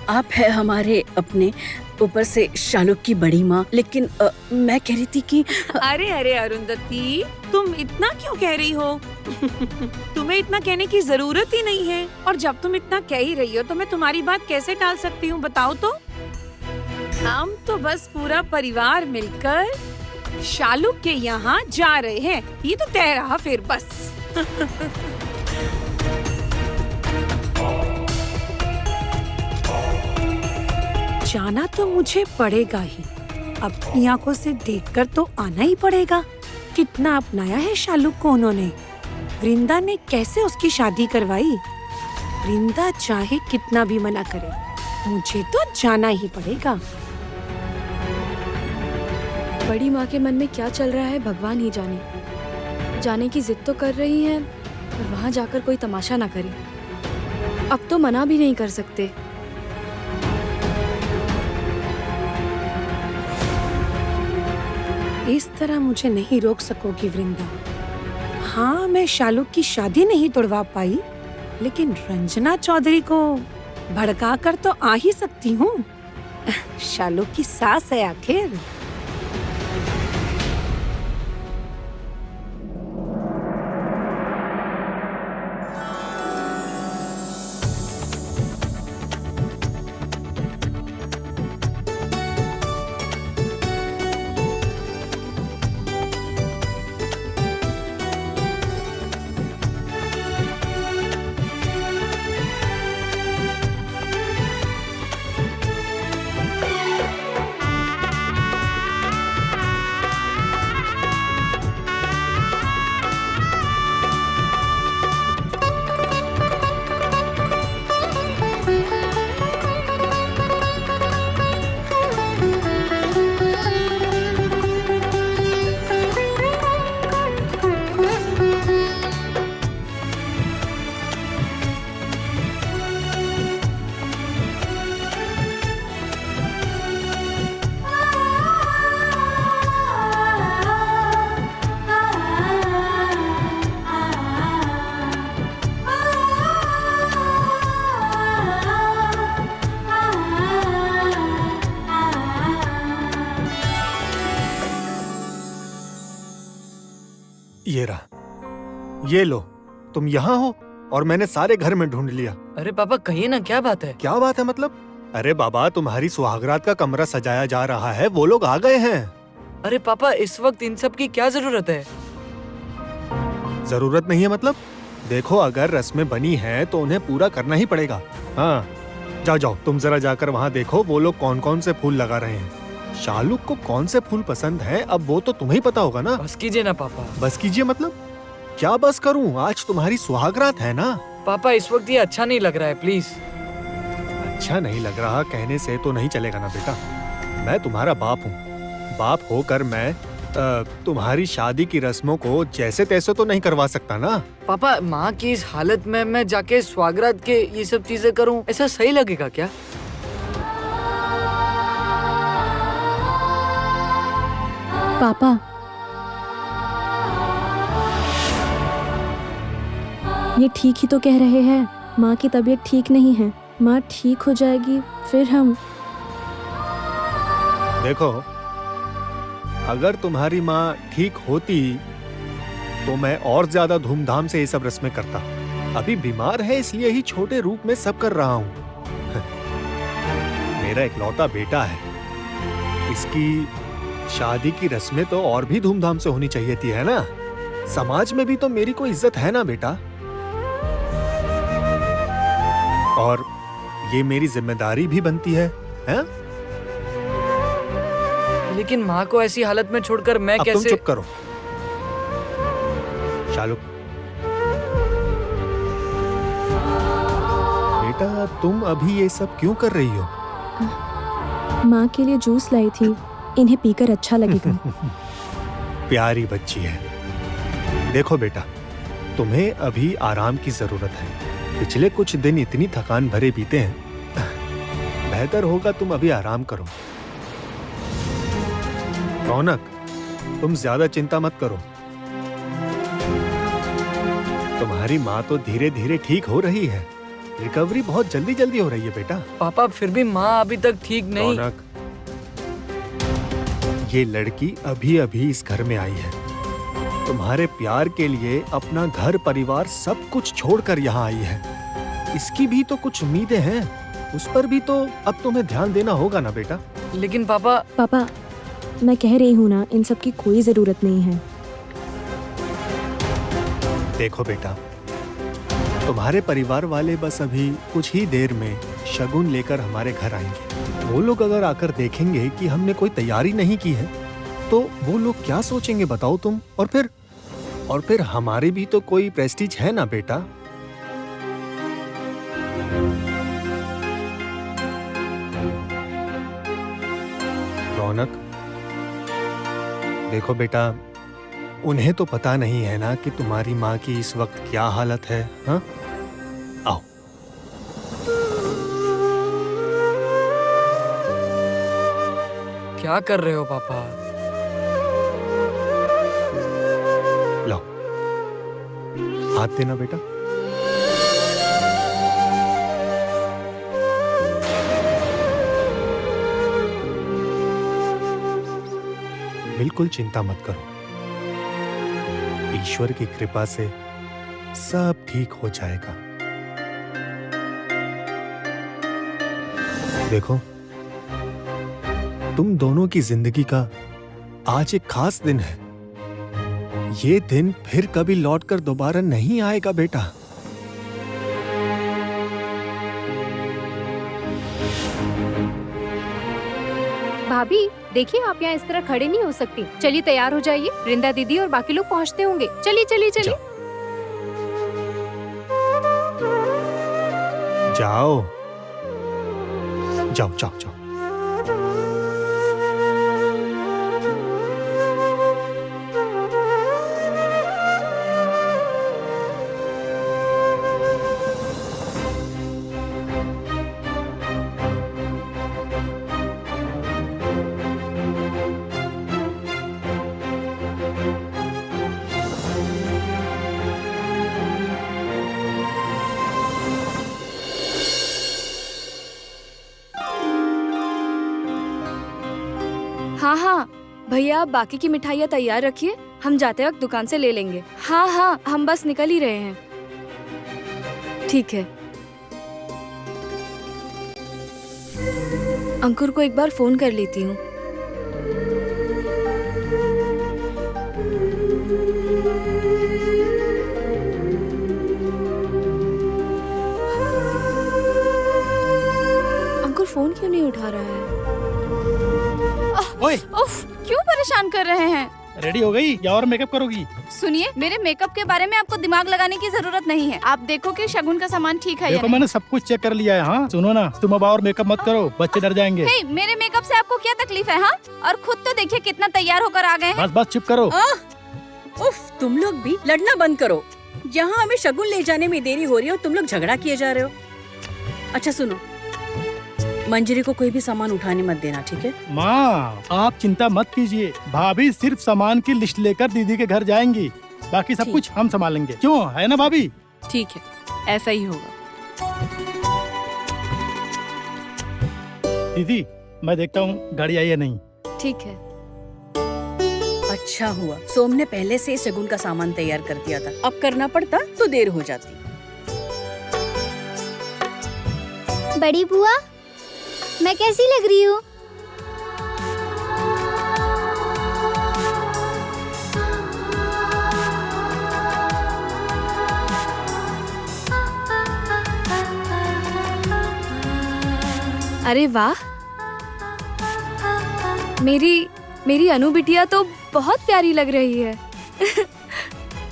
आप है हमारे अपने, ऊपर से शालुक की बड़ी माँ, लेकिन मैं कह रही थी कि अरे अरुंधति, तुम इतना क्यों कह रही हो? तुम्हें इतना कहने की जरूरत ही नहीं है, और जब तुम इतना कह ही रही हो तो मैं तुम्हारी बात कैसे टाल सकती हूँ, बताओ तो? हम तो बस पूरा परिवार मिलकर शालुक के यहाँ जा रहे हैं, ये तो तय रहा फिर बस। जाना तो मुझे पड़ेगा ही, अपनी आंखों से देखकर तो आना ही पड़ेगा। कितना अपनाया है शालुक को उन्होंने। वृंदा ने कैसे उसकी शादी करवाई, वृंदा चाहे कितना भी मना करे, मुझे तो जाना ही पड़ेगा। बड़ी माँ के मन में क्या चल रहा है भगवान ही जाने। जाने की जिद तो कर रही हैं, पर वहाँ जाकर कोई तमाशा ना करे। अब तो मना भी नहीं कर सकते। इस तरह मुझे नहीं रोक सकोगी वृंदा। हाँ, मैं शालुक की शादी नहीं तोड़वा पाई, लेकिन रंजना चौधरी को भड़का कर तो आ ही सकती हूँ। शालुक की सास है आखिर। ये रहा। ये लो, तुम यहाँ हो और मैंने सारे घर में ढूंढ लिया। अरे पापा कहिए ना, क्या बात है? क्या बात है मतलब? अरे बाबा, तुम्हारी सुहागरात का कमरा सजाया जा रहा है, वो लोग आ गए हैं। अरे पापा, इस वक्त इन सब की क्या जरूरत है? जरूरत नहीं है मतलब? देखो, अगर रस्में बनी हैं तो उन्हें पूरा करना ही पड़ेगा। हाँ, जाओ जाओ, तुम जरा जाकर वहाँ देखो वो लोग कौन कौन से फूल लगा रहे हैं। शालुक को कौन से फूल पसंद है, अब वो तो तुम्हें ही पता होगा ना। बस कीजिए ना पापा। बस कीजिए मतलब? क्या बस करूं? आज तुम्हारी सुहागरात है ना। पापा, इस वक्त ये अच्छा नहीं लग रहा है, प्लीज। अच्छा नहीं लग रहा कहने से तो नहीं चलेगा ना बेटा। मैं तुम्हारा बाप हूँ। बाप होकर मैं तुम्हारी शादी की रस्मों को जैसे तैसे तो नहीं करवा सकता ना। पापा, माँ की इस हालत में मैं जाके स्वागरात के ये सब चीजें करूँ, ऐसा सही लगेगा क्या? पापा, ये ठीक ही तो कह रहे हैं। माँ की तबीयत ठीक नहीं है। माँ ठीक हो जाएगी फिर हम। देखो, अगर तुम्हारी माँ ठीक होती तो मैं और ज्यादा धूमधाम से ये सब रस्में करता। अभी बीमार है इसलिए ही छोटे रूप में सब कर रहा हूँ। मेरा इकलौता बेटा है, इसकी शादी की रस्में तो और भी धूमधाम से होनी चाहिए थी, है ना? समाज में भी तो मेरी कोई इज्जत है ना बेटा। और ये मेरी जिम्मेदारी भी बनती है, हैं? लेकिन माँ को ऐसी हालत में छोड़कर मैं अब कैसे? तुम चुप करो। शालुक बेटा, तुम अभी ये सब क्यों कर रही हो? माँ के लिए जूस लाई थी, इन्हें पीकर अच्छा लगेगा। प्यारी बच्ची है। देखो बेटा, तुम्हें अभी आराम की जरूरत है। पिछले कुछ दिन इतनी थकान भरे बीते हैं, बेहतर होगा तुम अभी आराम करो। रौनक, तुम ज्यादा चिंता मत करो। तुम्हारी माँ तो धीरे धीरे ठीक हो रही है। रिकवरी बहुत जल्दी जल्दी हो रही है बेटा। पापा, फिर भी माँ अभी तक ठीक नहीं। रौनक, ये लड़की अभी अभी इस घर में आई है। तुम्हारे प्यार के लिए अपना घर परिवार सब कुछ छोड़कर यहाँ आई है। इसकी भी तो कुछ उम्मीदें हैं, उस पर भी तो अब तुम्हें ध्यान देना होगा ना बेटा। लेकिन पापा। पापा, मैं कह रही हूँ ना, इन सब की कोई जरूरत नहीं है। देखो बेटा, तुम्हारे परिवार वाले बस अभी कुछ ही देर में शगुन लेकर हमारे घर आएंगे। वो लोग अगर आकर देखेंगे कि हमने कोई तैयारी नहीं की है तो वो लोग क्या सोचेंगे बताओ तुम? और फिर हमारी भी तो कोई प्रेस्टीज है ना बेटा। रौनक, देखो बेटा, उन्हें तो पता नहीं है ना कि तुम्हारी माँ की इस वक्त क्या हालत है। हाँ, आओ। क्या कर रहे हो पापा? लो, हाथ देना बेटा। बिल्कुल चिंता मत करो, ईश्वर की कृपा से सब ठीक हो जाएगा। देखो, तुम दोनों की जिंदगी का आज एक खास दिन है। ये दिन फिर कभी लौटकर दोबारा नहीं आएगा बेटा। भाभी देखिए, आप यहाँ इस तरह खड़े नहीं हो सकती। चलिए तैयार हो जाइए, वृंदा दीदी और बाकी लोग पहुँचते होंगे। चलिए चलिए चलिए। जाओ जाओ जाओ जाओ। हाँ हाँ भैया, आप बाकी की मिठाइयाँ तैयार रखिए, हम जाते वक्त दुकान से ले लेंगे। हाँ हाँ, हम बस निकल ही रहे हैं। ठीक है। अंकुर को एक बार फोन कर लेती हूँ। अंकुर फोन क्यों नहीं उठा रहा है? ओए, उफ, क्यों परेशान कर रहे हैं? रेडी हो गई या और मेकअप करोगी? सुनिए, मेरे मेकअप के बारे में आपको दिमाग लगाने की जरूरत नहीं है। आप देखो कि शगुन का सामान ठीक है या देखो, नहीं। मैंने सब कुछ चेक कर लिया है। हाँ सुनो ना, तुम अब और मेकअप मत करो, बच्चे डर जाएंगे। हे, मेरे मेकअप से आपको क्या तकलीफ है? हाँ, और खुद तो देखिए कितना तैयार होकर आ गए हैं। बस बस चुप करो। उफ, तुम लोग भी लड़ना बंद करो। यहाँ हमें शगुन ले जाने में देरी हो रही है और तुम लोग झगड़ा किए जा रहे हो। अच्छा सुनो, मंजरी को कोई भी सामान उठाने मत देना, ठीक है? माँ, आप चिंता मत कीजिए, भाभी सिर्फ सामान की लिस्ट लेकर दीदी के घर जाएंगी, बाकी सब ठीक। कुछ हम संभाल लेंगे। क्यों, है ना भाभी? ठीक है, ऐसा ही होगा। दीदी, मैं देखता हूँ गाड़ी आई है नहीं। ठीक है। अच्छा हुआ सोम ने पहले से शगुन का सामान तैयार कर दिया था, अब करना पड़ता तो देर हो जाती। बड़ी बुआ, मैं कैसी लग रही हूँ? अरे वाह, मेरी अनु बिटिया तो बहुत प्यारी लग रही है।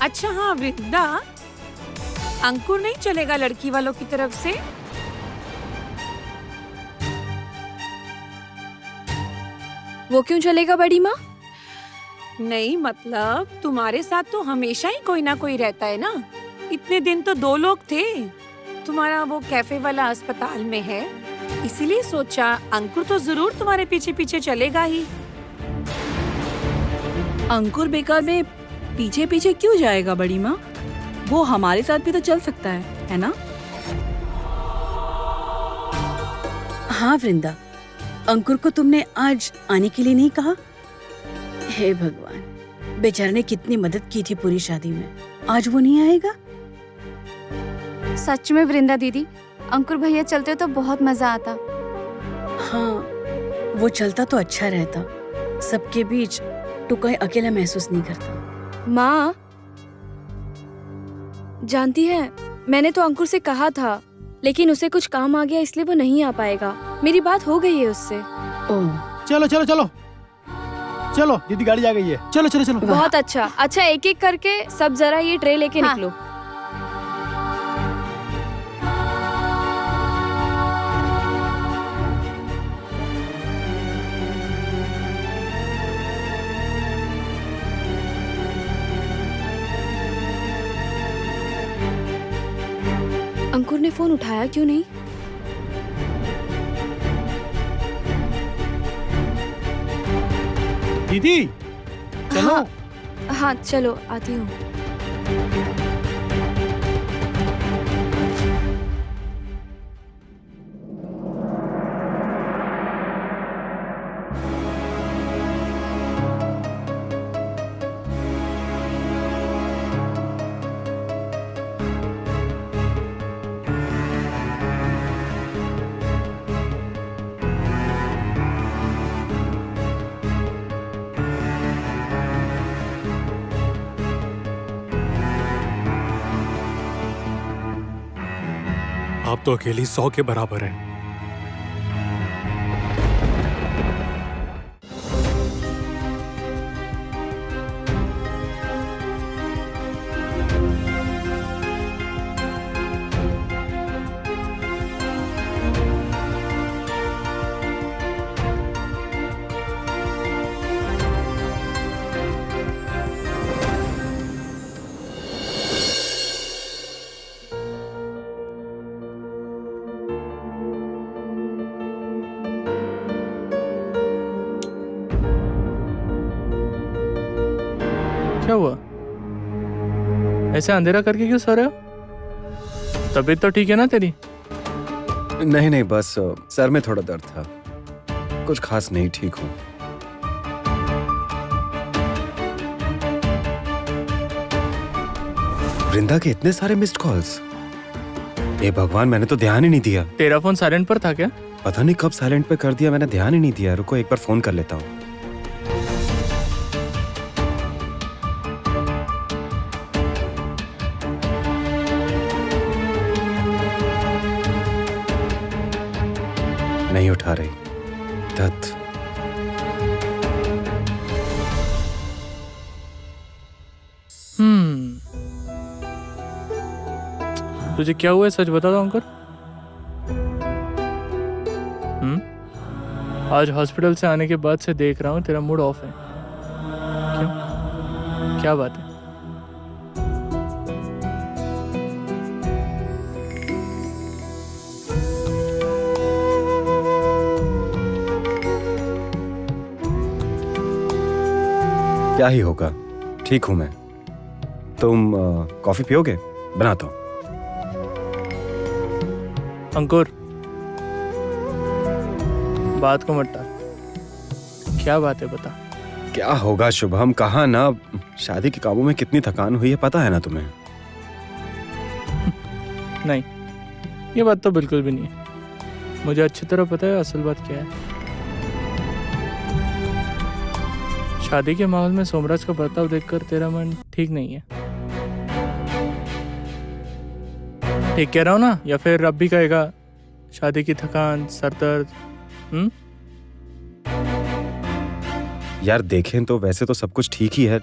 अच्छा हाँ वृंदा, अंकुर नहीं चलेगा लड़की वालों की तरफ से? वो क्यों चलेगा बड़ी माँ? नहीं मतलब तुम्हारे साथ तो हमेशा ही कोई ना कोई रहता है ना। इतने दिन तो 2 लोग थे। तुम्हारा वो कैफे वाला अस्पताल में है, इसीलिए सोचा अंकुर तो जरूर तुम्हारे पीछे पीछे चलेगा ही। अंकुर बेकार में पीछे पीछे क्यों जाएगा बड़ी माँ? वो हमारे साथ भी तो चल सकता है ना? हाँ वृंदा, अंकुर को तुमने आज आने के लिए नहीं कहा? हे भगवान, बेचारे ने कितनी मदद की थी पूरी शादी में, आज वो नहीं आएगा? सच में वृंदा दीदी, अंकुर भैया चलते तो बहुत मजा आता। हाँ, वो चलता तो अच्छा रहता, सबके बीच तो कहीं अकेला महसूस नहीं करता। माँ, जानती है मैंने तो अंकुर से कहा था, लेकिन उसे कुछ काम आ गया इसलिए वो नहीं आ पाएगा। मेरी बात हो गई है उससे। ओह, चलो चलो चलो चलो, दीदी गाड़ी आ गई है, चलो चलो चलो। बहुत अच्छा। अच्छा, एक एक करके सब जरा ये ट्रे लेके हाँ। निकलो। ने फोन उठाया क्यों नहीं? दीदी चलो। हाँ चलो आती हूँ। आप तो अकेली 100 के बराबर हैं। क्या हुआ? ऐसे अंधेरा करके क्यों सो रहे हो? तबीयत तो ठीक है ना तेरी? नहीं नहीं, बस सर में थोड़ा दर्द था, कुछ खास नहीं, ठीक हूँ। वृंदा के इतने सारे मिस्ड कॉल्स, हे भगवान, मैंने तो ध्यान ही नहीं दिया। तेरा फोन साइलेंट पर था क्या? पता नहीं कब साइलेंट पे कर दिया, मैंने ध्यान ही नहीं दिया। रुको एक बार फोन कर लेता हूँ। नहीं उठा रही। दत्त, तुझे क्या हुआ है, सच बता दो अंकुर। आज हॉस्पिटल से आने के बाद से देख रहा हूँ तेरा मूड ऑफ है। क्यों? क्या बात है? क्या ही होगा, ठीक हूं मैं। तुम कॉफी पियोगे? बनाता हूं। अंकुर, बात को मत टाल। क्या बात है बता। क्या होगा शुभम, कहा ना, शादी के कामों में कितनी थकान हुई है पता है ना तुम्हें? नहीं, ये बात तो बिल्कुल भी नहीं है। मुझे अच्छी तरह पता है असल बात क्या है। शादी के माहौल में सोमराज का बर्ताव देखकर तेरा मन ठीक नहीं है। ठीक कह रहा हूँ ना, या फिर अब भी कहेगा शादी की थकान, सर दर्द? यार देखें तो वैसे तो सब कुछ ठीक ही है,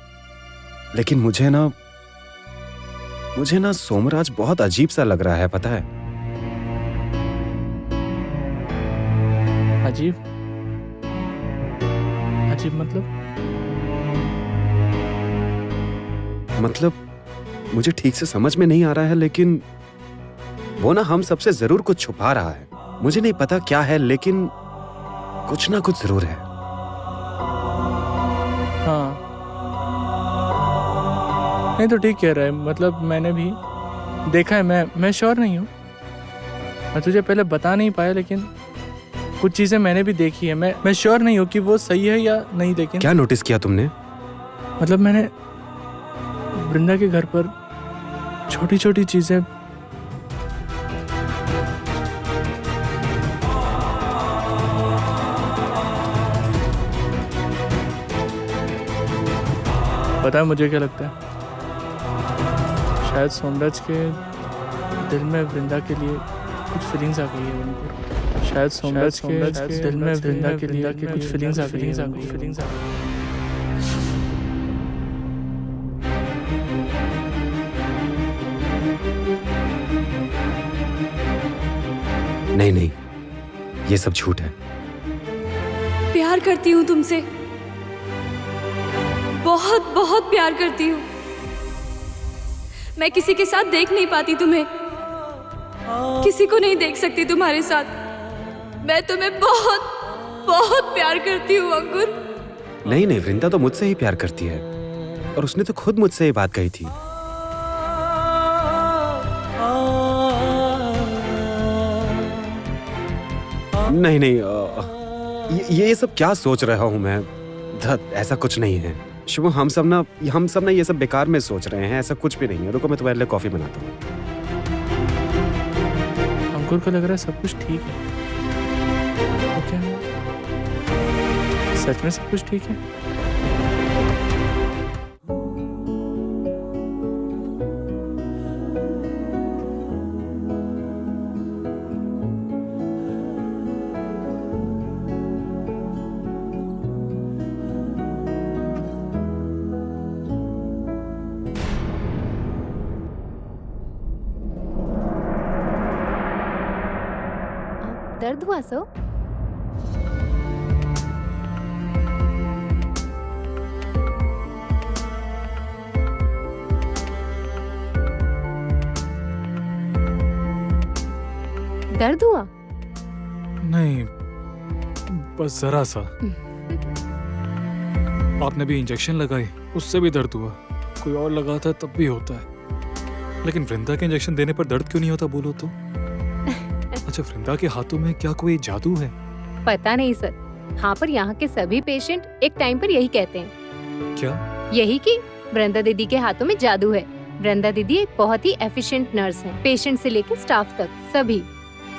लेकिन मुझे ना सोमराज बहुत अजीब सा लग रहा है, पता है? अजीब? अजीब मतलब मुझे ठीक से समझ में नहीं आ रहा है, लेकिन वो ना हम सबसे जरूर कुछ छुपा रहा है। मुझे नहीं पता क्या है, लेकिन कुछ ना कुछ जरूर है। हाँ, नहीं तो ठीक कह रहा है। मतलब मैंने भी देखा है। मैं श्योर नहीं हूँ, मैं तुझे पहले बता नहीं पाया, लेकिन कुछ चीजें मैंने भी देखी है। मैं श्योर नहीं हूँ कि वो सही है या नहीं, लेकिन क्या नोटिस किया तुमने? मतलब मैंने वृंदा के घर पर छोटी छोटी चीजें पता है मुझे क्या लगता है, शायद सोमराज के दिल में वृंदा के लिए कुछ फीलिंग्स आ गई है उनको। शायद सोमराज के दिल में वृंदा के लिए कुछ फीलिंग्स आ गई है। नहीं नहीं, ये सब झूठ है। प्यार करती हूँ तुमसे, बहुत बहुत प्यार करती हूँ। मैं किसी के साथ देख नहीं पाती तुम्हें, किसी को नहीं देख सकती तुम्हारे साथ। मैं तुम्हें बहुत बहुत प्यार करती हूँ अंकुर। नहीं नहीं, वृंदा तो मुझसे ही प्यार करती है और उसने तो खुद मुझसे ये बात कही थी। नहीं नहीं, ये सब क्या सोच रहा हूँ मैं? धत, ऐसा कुछ नहीं है शुभ। हम सब ना ये सब बेकार में सोच रहे हैं। ऐसा कुछ भी नहीं है। रुको, मैं तुम्हारे लिए कॉफी बनाता हूँ। अंकुर को लग रहा है सब कुछ ठीक है। तो क्या है? सच में सब कुछ ठीक है? दर्द हुआ सो? दर्द हुआ? नहीं, बस जरा सा। आपने भी इंजेक्शन लगाई, उससे भी दर्द हुआ। कोई और लगाता तब भी होता है, लेकिन वृंदा के इंजेक्शन देने पर दर्द क्यों नहीं होता बोलो तो? अच्छा, वृंदा के हाथों में क्या कोई जादू है? पता नहीं सर। हाँ, पर यहाँ के सभी पेशेंट एक टाइम पर यही कहते हैं। क्या? यही कि वृंदा दीदी के हाथों में जादू है। वृंदा दीदी एक बहुत ही एफिशिएंट नर्स हैं। पेशेंट से लेकर स्टाफ तक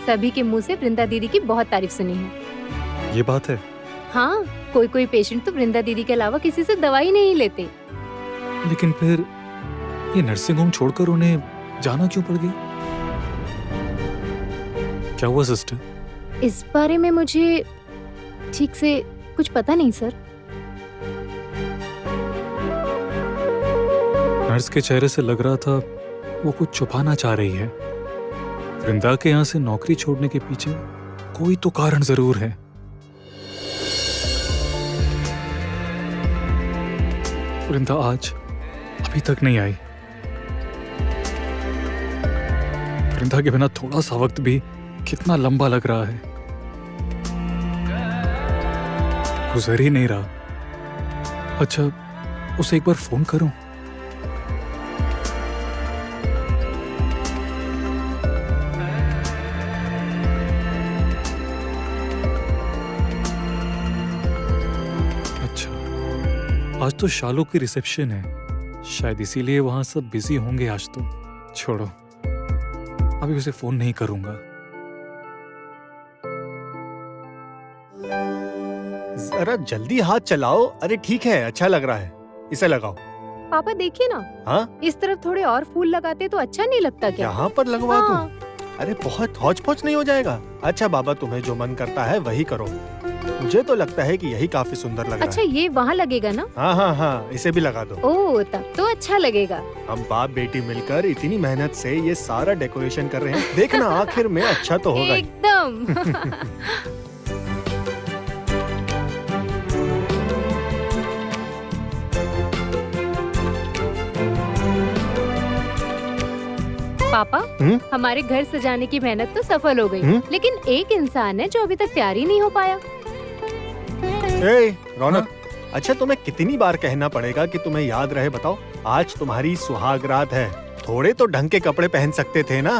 सभी के मुंह से वृंदा दीदी की बहुत तारीफ सुनी है। ये बात है? हाँ, कोई पेशेंट तो वृंदा दीदी के अलावा किसी से दवाई नहीं लेते। लेकिन फिर ये नर्सिंग होम छोड़कर उन्हें जाना क्यों पड़ गई? क्या हुआ सिस्टर? इस बारे में मुझे ठीक से कुछ पता नहीं सर। नर्स के चेहरे से लग रहा था वो कुछ छुपाना चाह रही है। वृंदा के यहाँ से नौकरी छोड़ने के पीछे कोई तो कारण जरूर है। वृंदा आज अभी तक नहीं आई। वृंदा के बिना थोड़ा सा वक्त भी कितना लंबा लग रहा है। गुजर ही नहीं रहा। अच्छा, उसे एक बार फोन करूं? अच्छा, आज तो शालू की रिसेप्शन है, शायद इसीलिए वहां सब बिजी होंगे आज तो। छोड़ो, अभी उसे फोन नहीं करूंगा। जरा जल्दी हाथ चलाओ। अरे ठीक है, अच्छा लग रहा है, इसे लगाओ। पापा देखिए ना। हाँ? इस तरफ थोड़े और फूल लगाते तो अच्छा नहीं लगता क्या? यहाँ पर लगवा हाँ। दूं? अरे बहुत हौच पौच नहीं हो जाएगा? अच्छा बाबा, तुम्हें जो मन करता है वही करो। मुझे तो लगता है कि यही काफी सुंदर लग अच्छा, रहा है। ये वहाँ लगेगा ना? हाँ हाँ हाँ, इसे भी लगा दो। ओह, तब तो अच्छा लगेगा। हम बाप बेटी मिलकर इतनी मेहनत से ये सारा डेकोरेशन कर रहे हैं। देखना आखिर में अच्छा तो होगा ही। एकदम। पापा, हमारे घर सजाने की मेहनत तो सफल हो गई, लेकिन एक इंसान है जो अभी तक तैयार ही नहीं हो पाया। रौनक, अच्छा तुम्हें कितनी बार कहना पड़ेगा कि तुम्हें याद रहे? बताओ, आज तुम्हारी सुहाग रात है, थोड़े तो ढंग के कपड़े पहन सकते थे ना।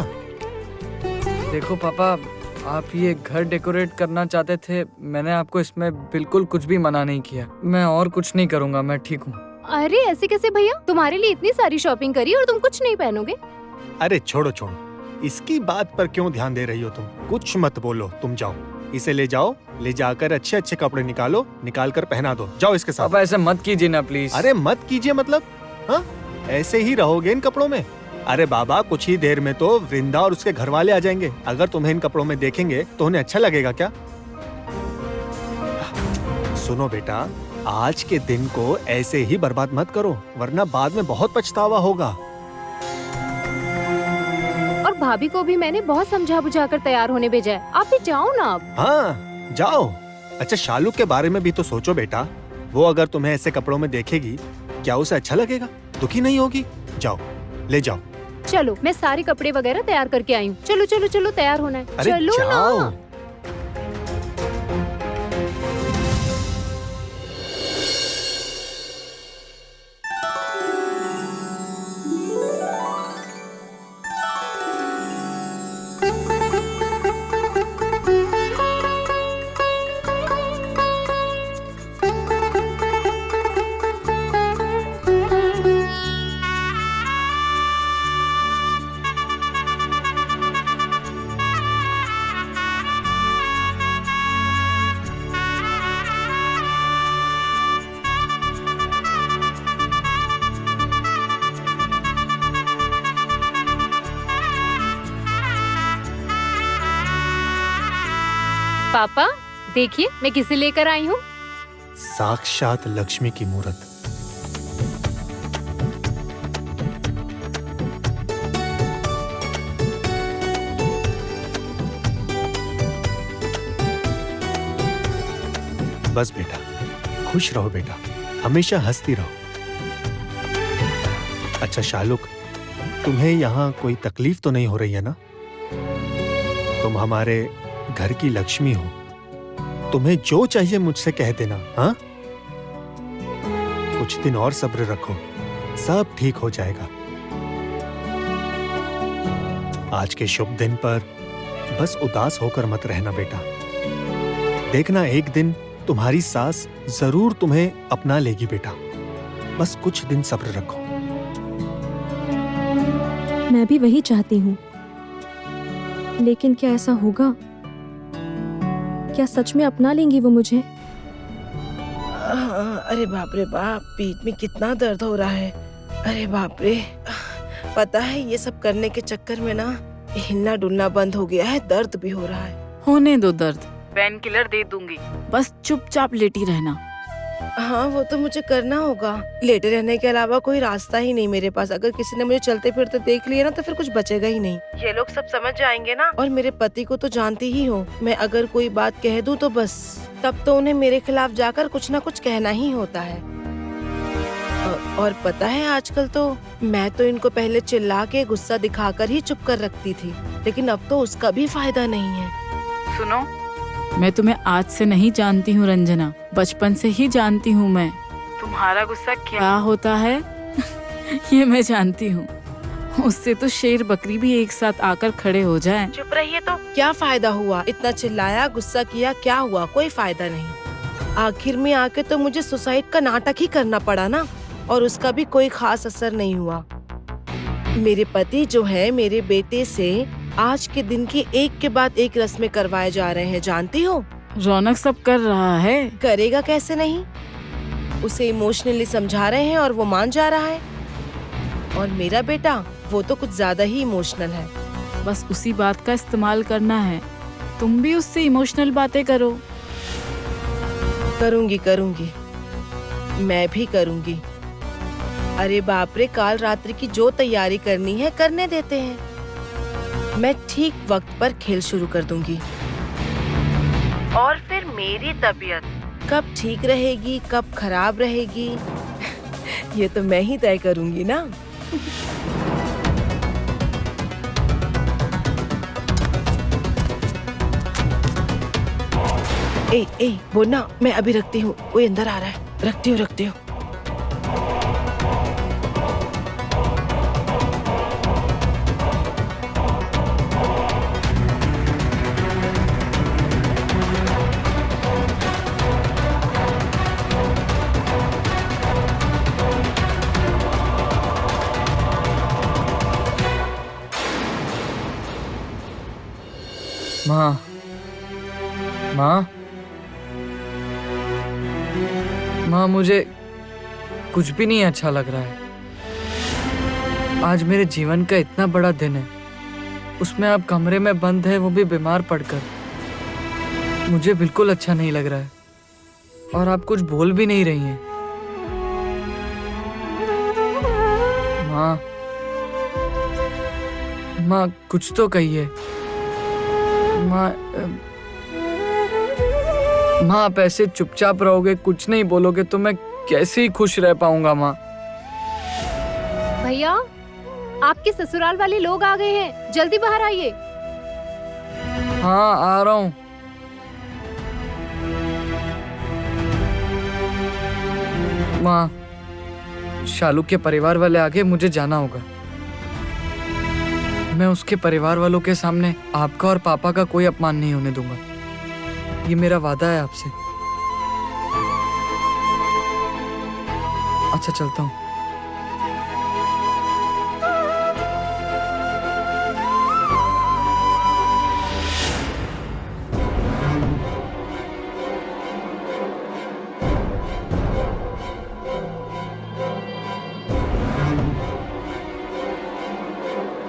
देखो पापा, आप ये घर डेकोरेट करना चाहते थे, मैंने आपको इसमें बिल्कुल कुछ भी मना नहीं किया। मैं और कुछ नहीं करूँगा, मैं ठीक हूँ। अरे ऐसे कैसे भैया? तुम्हारे लिए इतनी सारी शॉपिंग करी और तुम कुछ नहीं पहनोगे? अरे छोड़ो, इसकी बात पर क्यों ध्यान दे रही हो तुम? कुछ मत बोलो, तुम जाओ, इसे ले जाओ, ले जाकर अच्छे अच्छे कपड़े निकाल कर पहना दो। जाओ इसके साथ। पापा ऐसे मत कीजिए ना प्लीज। अरे मत कीजिए मतलब? हाँ, ऐसे ही रहोगे इन कपड़ों में? अरे बाबा, कुछ ही देर में तो वृंदा और उसके घर वाले आ जाएंगे। अगर तुम्हें इन कपड़ों में देखेंगे तो उन्हें अच्छा लगेगा क्या? सुनो बेटा, आज के दिन को ऐसे ही बर्बाद मत करो, वरना बाद में बहुत पछतावा होगा। और भाभी को भी मैंने बहुत समझा बुझा कर तैयार होने भेजा है। आप भी जाओ ना अब। हाँ जाओ। अच्छा, शालू के बारे में भी तो सोचो बेटा। वो अगर तुम्हें ऐसे कपड़ों में देखेगी, क्या उसे अच्छा लगेगा? दुखी नहीं होगी? जाओ, ले जाओ, चलो मैं सारे कपड़े वगैरह तैयार करके आई हूँ। चलो चलो चलो, तैयार होना है। अरे चलो जाओ। ना। पापा देखिए मैं किसे लेकर आई हूँ। साक्षात लक्ष्मी की मूरत। बस बेटा, खुश रहो बेटा, हमेशा हंसती रहो। अच्छा शालुक, तुम्हें यहाँ कोई तकलीफ तो नहीं हो रही है ना? तुम हमारे घर की लक्ष्मी हो, तुम्हें जो चाहिए मुझसे कह देना। हाँ, कुछ दिन और सब्र रखो, सब ठीक हो जाएगा। आज के शुभ दिन पर बस उदास होकर मत रहना बेटा। देखना एक दिन तुम्हारी सास जरूर तुम्हें अपना लेगी बेटा। बस कुछ दिन सब्र रखो। मैं भी वही चाहती हूँ, लेकिन क्या ऐसा होगा? क्या सच में अपना लेंगी वो मुझे? अरे बाप रे बाप, पीठ में कितना दर्द हो रहा है। अरे बाप रे, पता है ये सब करने के चक्कर में ना हिलना डुलना बंद हो गया है, दर्द भी हो रहा है। होने दो दर्द, पेन किलर दे दूंगी, बस चुपचाप लेटी रहना। हाँ वो तो मुझे करना होगा, लेटे रहने के अलावा कोई रास्ता ही नहीं मेरे पास। अगर किसी ने मुझे चलते फिरते देख लिया ना तो फिर कुछ बचेगा ही नहीं। ये लोग सब समझ जाएंगे ना, और मेरे पति को तो जानती ही हो, मैं अगर कोई बात कह दूं तो बस तब तो उन्हें मेरे खिलाफ जाकर कुछ ना कुछ कहना ही होता है। और पता है आजकल तो मैं तो इनको पहले चिल्ला के गुस्सा दिखाकर ही चुप कर रखती थी, लेकिन अब तो उसका भी फायदा नहीं है। सुनो, मैं तुम्हें आज से नहीं जानती हूँ रंजना, बचपन से ही जानती हूँ मैं। तुम्हारा गुस्सा क्या होता है ये मैं जानती हूँ। उससे तो शेर बकरी भी एक साथ आकर खड़े हो जाएं। चुप रहिए तो क्या फायदा हुआ? इतना चिल्लाया, गुस्सा किया, क्या हुआ? कोई फायदा नहीं। आखिर में आके तो मुझे सुसाइड का नाटक ही करना पड़ा ना, और उसका भी कोई खास असर नहीं हुआ। मेरे पति जो है मेरे बेटे से आज के दिन की एक के बाद एक रस्में करवाए जा रहे हैं, जानती हो? रौनक सब कर रहा है। करेगा कैसे नहीं? उसे इमोशनली समझा रहे हैं और वो मान जा रहा है। और मेरा बेटा वो तो कुछ ज्यादा ही इमोशनल है। बस उसी बात का इस्तेमाल करना है। तुम भी उससे इमोशनल बातें करो। करूंगी करूंगी, मैं भी करूंगी। अरे बाप रे, काल रात्रि की जो तैयारी करनी है करने देते हैं। मैं ठीक वक्त पर खेल शुरू कर दूंगी, और फिर मेरी तबीयत कब ठीक रहेगी कब खराब रहेगी ये तो मैं ही तय करूंगी ना। ए बोलना, मैं अभी रखती हूँ, कोई अंदर आ रहा है। रखती हूँ। माँ, मुझे कुछ भी नहीं अच्छा लग रहा है। आज मेरे जीवन का इतना बड़ा दिन है, उसमें आप कमरे में बंद है, वो भी बीमार पड़कर। मुझे बिल्कुल अच्छा नहीं लग रहा है, और आप कुछ बोल भी नहीं रही हैं। माँ कुछ तो कहिए। माँ आप ऐसे चुपचाप रहोगे, कुछ नहीं बोलोगे तो मैं कैसे ही खुश रह पाऊंगा माँ। भैया आपके ससुराल वाले लोग आ गए हैं, जल्दी बाहर आइए। हाँ आ रहा हूँ। माँ, शालू के परिवार वाले आगे, मुझे जाना होगा। मैं उसके परिवार वालों के सामने आपका और पापा का कोई अपमान नहीं होने दूंगा। ये मेरा वादा है आपसे। अच्छा चलता हूँ।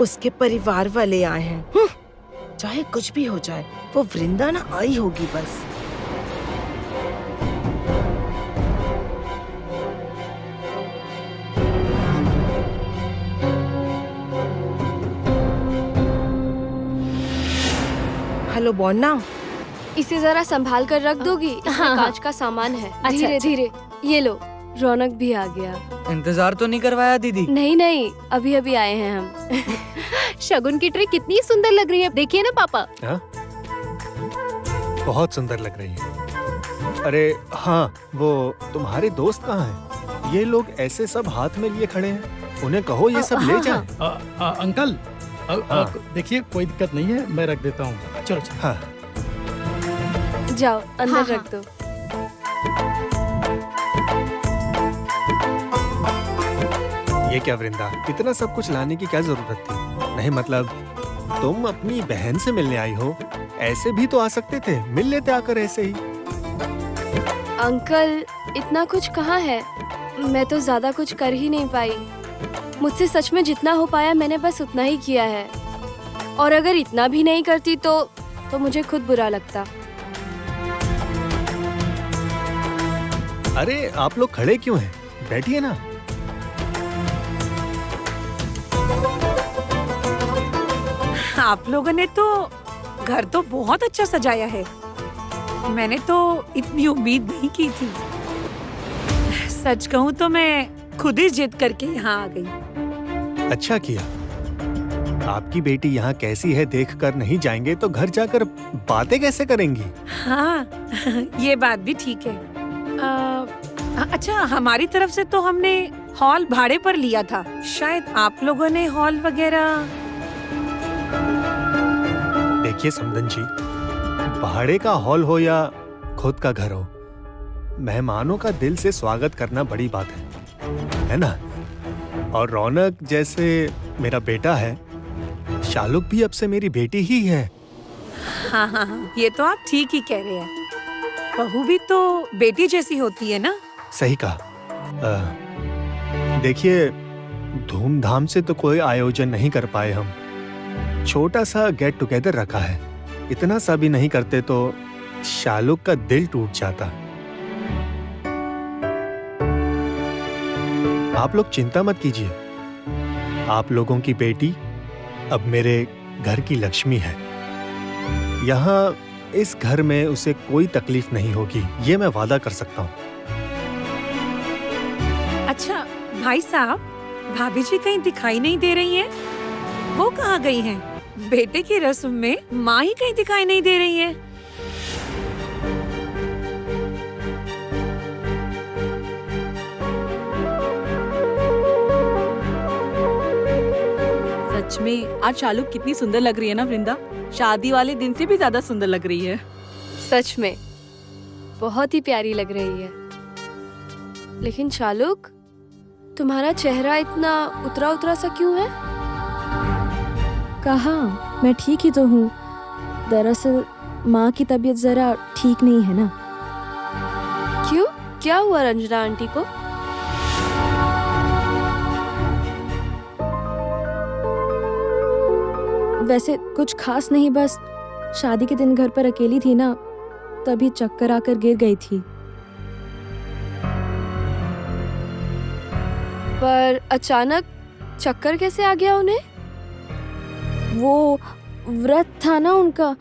उसके परिवार वाले आए हैं। चाहे कुछ भी हो जाए, वो वृंदा ना आई होगी बस। हेलो बोन्ना, इसे जरा संभाल कर रख दोगी? इसमें हाँ, कांच का सामान है। अच्छा, धीरे अच्छा। धीरे। ये लो, रौनक भी आ गया। इंतजार तो नहीं करवाया दीदी? नहीं नहीं, अभी अभी आए हैं हम। शगुन की ट्रे कितनी सुंदर लग रही है, देखिए ना पापा। हाँ? बहुत सुंदर लग रही है। अरे हाँ, वो तुम्हारे दोस्त कहाँ हैं? ये लोग ऐसे सब हाथ में लिए खड़े हैं, उन्हें कहो ये सब ले जाएं। अंकल, देखिए कोई दिक्कत नहीं है, मैं रख देता हूँ। चलो चलो। हाँ। जाओ अंदर हाँ, रख दो। ये क्या वृंदा, इतना सब कुछ लाने की क्या जरूरत थी? नहीं मतलब तुम अपनी बहन से मिलने आई हो, ऐसे भी तो आ सकते थे, मिल लेते आकर ऐसे ही। अंकल, इतना कुछ कहाँ है? मैं तो ज्यादा कुछ कर ही नहीं पाई। मुझसे सच में जितना हो पाया मैंने बस उतना ही किया है। और अगर इतना भी नहीं करती तो मुझे खुद बुरा लगता। अरे आप लोग खड़े क्यों हैं? बैठिए ना। आप लोगों ने तो घर तो बहुत अच्छा सजाया है। मैंने तो इतनी उम्मीद नहीं की थी। सच कहूँ तो मैं खुद ही जिद करके यहाँ आ गई। अच्छा किया। आपकी बेटी यहाँ कैसी है देखकर नहीं जाएंगे तो घर जाकर बातें कैसे करेंगी? हाँ, ये बात भी ठीक है। अच्छा, हमारी तरफ से तो हमने हॉल भाड़े पर लिया था। शायद आप लोगों ने हॉल वगैरह। देखिए समदन जी, भाड़े का हॉल हो या खुद का घर हो, मेहमानों का दिल से स्वागत करना बड़ी बात है ना? और रौनक जैसे मेरा बेटा है, शालुक भी अब से मेरी बेटी ही है। हाँ हाँ हाँ, ये तो आप ठीक ही कह रहे हैं। बहू भी तो बेटी जैसी होती है ना? सही कहा। देखिए, धूमधाम से तो कोई आयोजन नहीं कर पाए हम। छोटा सा गेट टुगेदर रखा है। इतना सा भी नहीं करते तो शालुक का दिल टूट जाता। आप लोग चिंता मत कीजिए। आप लोगों की बेटी अब मेरे घर की लक्ष्मी है। यहाँ इस घर में उसे कोई तकलीफ नहीं होगी, ये मैं वादा कर सकता हूँ। अच्छा भाई साहब, भाभी जी कहीं दिखाई नहीं दे रही हैं? वो कहाँ गई हैं? बेटे की रस्म में माँ ही कहीं दिखाई नहीं दे रही है। सच में आज शालू कितनी सुंदर लग रही है ना वृंदा। शादी वाले दिन से भी ज्यादा सुंदर लग रही है। सच में बहुत ही प्यारी लग रही है। लेकिन शालुक, तुम्हारा चेहरा इतना उतरा उतरा सा क्यों है? कहा, मैं ठीक ही तो हूँ। दरअसल माँ की तबीयत जरा ठीक नहीं है ना। क्यों? क्या हुआ रंजना आंटी को? वैसे कुछ खास नहीं, बस शादी के दिन घर पर अकेली थी ना, तभी चक्कर आकर गिर गई थी। पर अचानक चक्कर कैसे आ गया उन्हें? वो व्रत था ना उनका,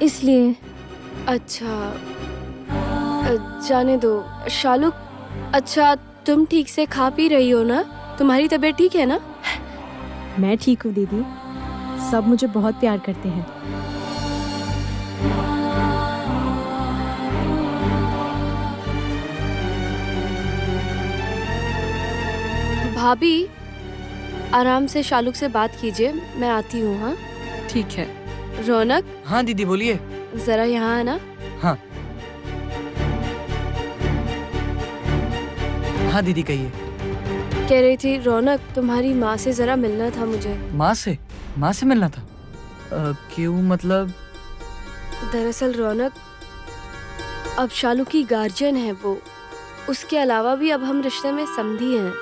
इसलिए। अच्छा, जाने दो शालुक। अच्छा, तुम ठीक से खा पी रही हो ना? तुम्हारी तबीयत ठीक है ना? मैं ठीक हूँ दीदी। सब मुझे बहुत प्यार करते हैं। भाभी आराम से शालुक से बात कीजिए, मैं आती हूँ। हाँ ठीक है। रौनक। हाँ दीदी बोलिए। जरा यहाँ आना। हाँ हाँ दीदी कहिए। कह रही थी रौनक, तुम्हारी माँ से जरा मिलना था मुझे। माँ से मिलना था? क्यों, मतलब? दरअसल रौनक, अब शालू की गार्जियन है वो। उसके अलावा भी अब हम रिश्ते में समधी हैं।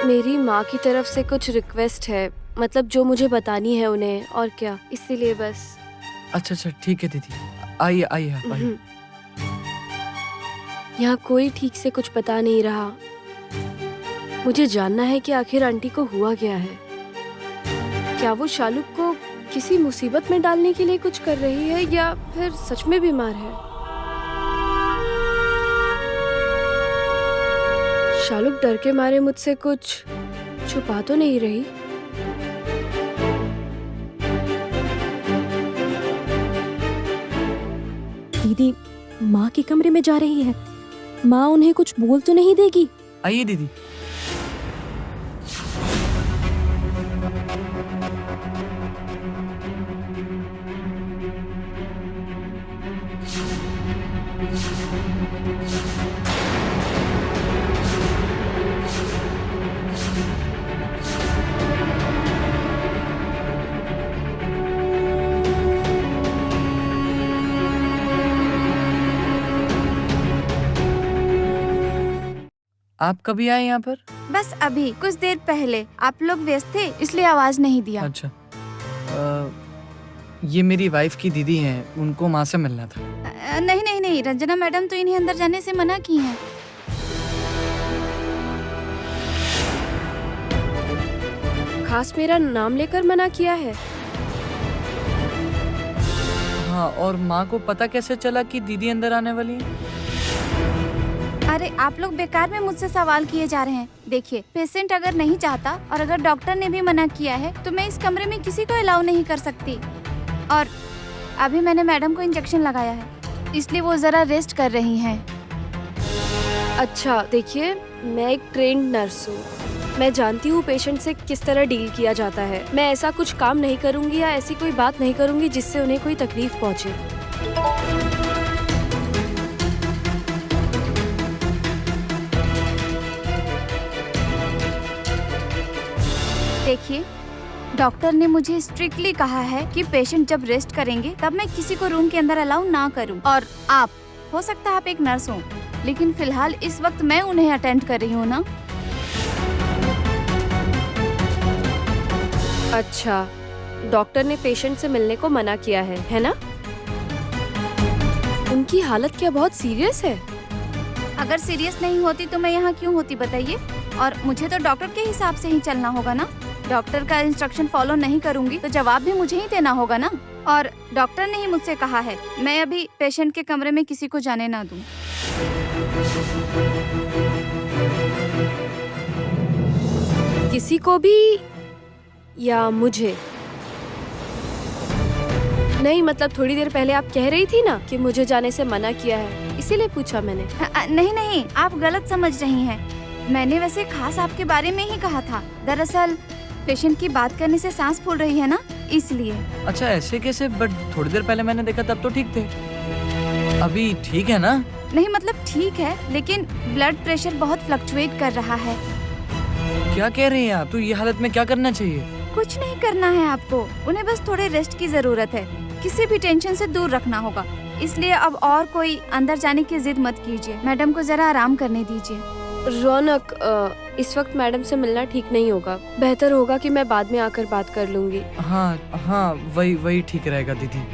मेरी माँ की तरफ से कुछ रिक्वेस्ट है, मतलब जो मुझे बतानी है उन्हें, और क्या, इसीलिए बस। अच्छा ठीक है दीदी, आइए आइए आप आइए। यहाँ कोई ठीक से कुछ बता नहीं रहा। मुझे जानना है कि आखिर आंटी को हुआ क्या है। क्या वो शालू को किसी मुसीबत में डालने के लिए कुछ कर रही है, या फिर सच में बीमार है? शालू डर के मारे मुझसे कुछ छुपा तो नहीं रही? दीदी माँ के कमरे में जा रही है। माँ उन्हें कुछ बोल तो नहीं देगी? आइए दीदी। आप कभी आए यहाँ पर? बस अभी कुछ देर पहले। आप लोग व्यस्त थे इसलिए आवाज नहीं दिया। अच्छा। ये मेरी वाइफ की दीदी हैं, उनको माँ से मिलना था। नहीं, रंजना मैडम तो इन्हें अंदर जाने से मना की हैं। खास मेरा नाम लेकर मना किया है? हाँ, और माँ को पता कैसे चला कि दीदी अंदर आने वाली है? अरे आप लोग बेकार में मुझसे सवाल किए जा रहे हैं। देखिए, पेशेंट अगर नहीं चाहता और अगर डॉक्टर ने भी मना किया है तो मैं इस कमरे में किसी को अलाउ नहीं कर सकती। और अभी मैंने मैडम को इंजेक्शन लगाया है, इसलिए वो जरा रेस्ट कर रही हैं। अच्छा देखिए, मैं एक ट्रेन्ड नर्स हूँ। मैं जानती हूँ पेशेंट से किस तरह डील किया जाता है। मैं ऐसा कुछ काम नहीं करूँगी या ऐसी कोई बात नहीं करूँगी जिससे उन्हें कोई तकलीफ पहुँचे। देखिए, डॉक्टर ने मुझे स्ट्रिक्टली कहा है कि पेशेंट जब रेस्ट करेंगे तब मैं किसी को रूम के अंदर अलाउ ना करूं। और आप, हो सकता है आप एक नर्स हो, लेकिन फिलहाल इस वक्त मैं उन्हें अटेंड कर रही हूँ ना। अच्छा, डॉक्टर ने पेशेंट से मिलने को मना किया है ना? उनकी हालत क्या बहुत सीरियस है? अगर सीरियस नहीं होती तो मैं यहाँ क्यों होती बताइए? और मुझे तो डॉक्टर के हिसाब से ही चलना होगा ना। डॉक्टर का इंस्ट्रक्शन फॉलो नहीं करूंगी तो जवाब भी मुझे ही देना होगा ना। और डॉक्टर ने ही मुझसे कहा है मैं अभी पेशेंट के कमरे में किसी को जाने ना दूं। किसी को भी या मुझे? नहीं, मतलब थोड़ी देर पहले आप कह रही थी ना कि मुझे जाने से मना किया है, इसीलिए पूछा मैंने। नहीं, आप गलत समझ रही हैं। मैंने वैसे खास आपके बारे में ही कहा था। दरअसल पेशेंट की बात करने से सांस फूल रही है ना, इसलिए। अच्छा ऐसे कैसे? बट थोड़ी देर पहले मैंने देखा तब तो ठीक थे। अभी ठीक है ना? नहीं मतलब ठीक है, लेकिन ब्लड प्रेशर बहुत फ्लक्चुएट कर रहा है। क्या कह रही हैं आप? तो ये हालत में क्या करना चाहिए? कुछ नहीं करना है आपको, उन्हें बस थोड़े रेस्ट की जरूरत है। किसी भी टेंशन से दूर रखना होगा। इसलिए अब और कोई अंदर जाने की जिद मत कीजिए। मैडम को जरा आराम करने दीजिए। रौनक, इस वक्त मैडम से मिलना ठीक नहीं होगा। बेहतर होगा कि मैं बाद में आकर बात कर लूंगी। हाँ, वही ठीक रहेगा दीदी।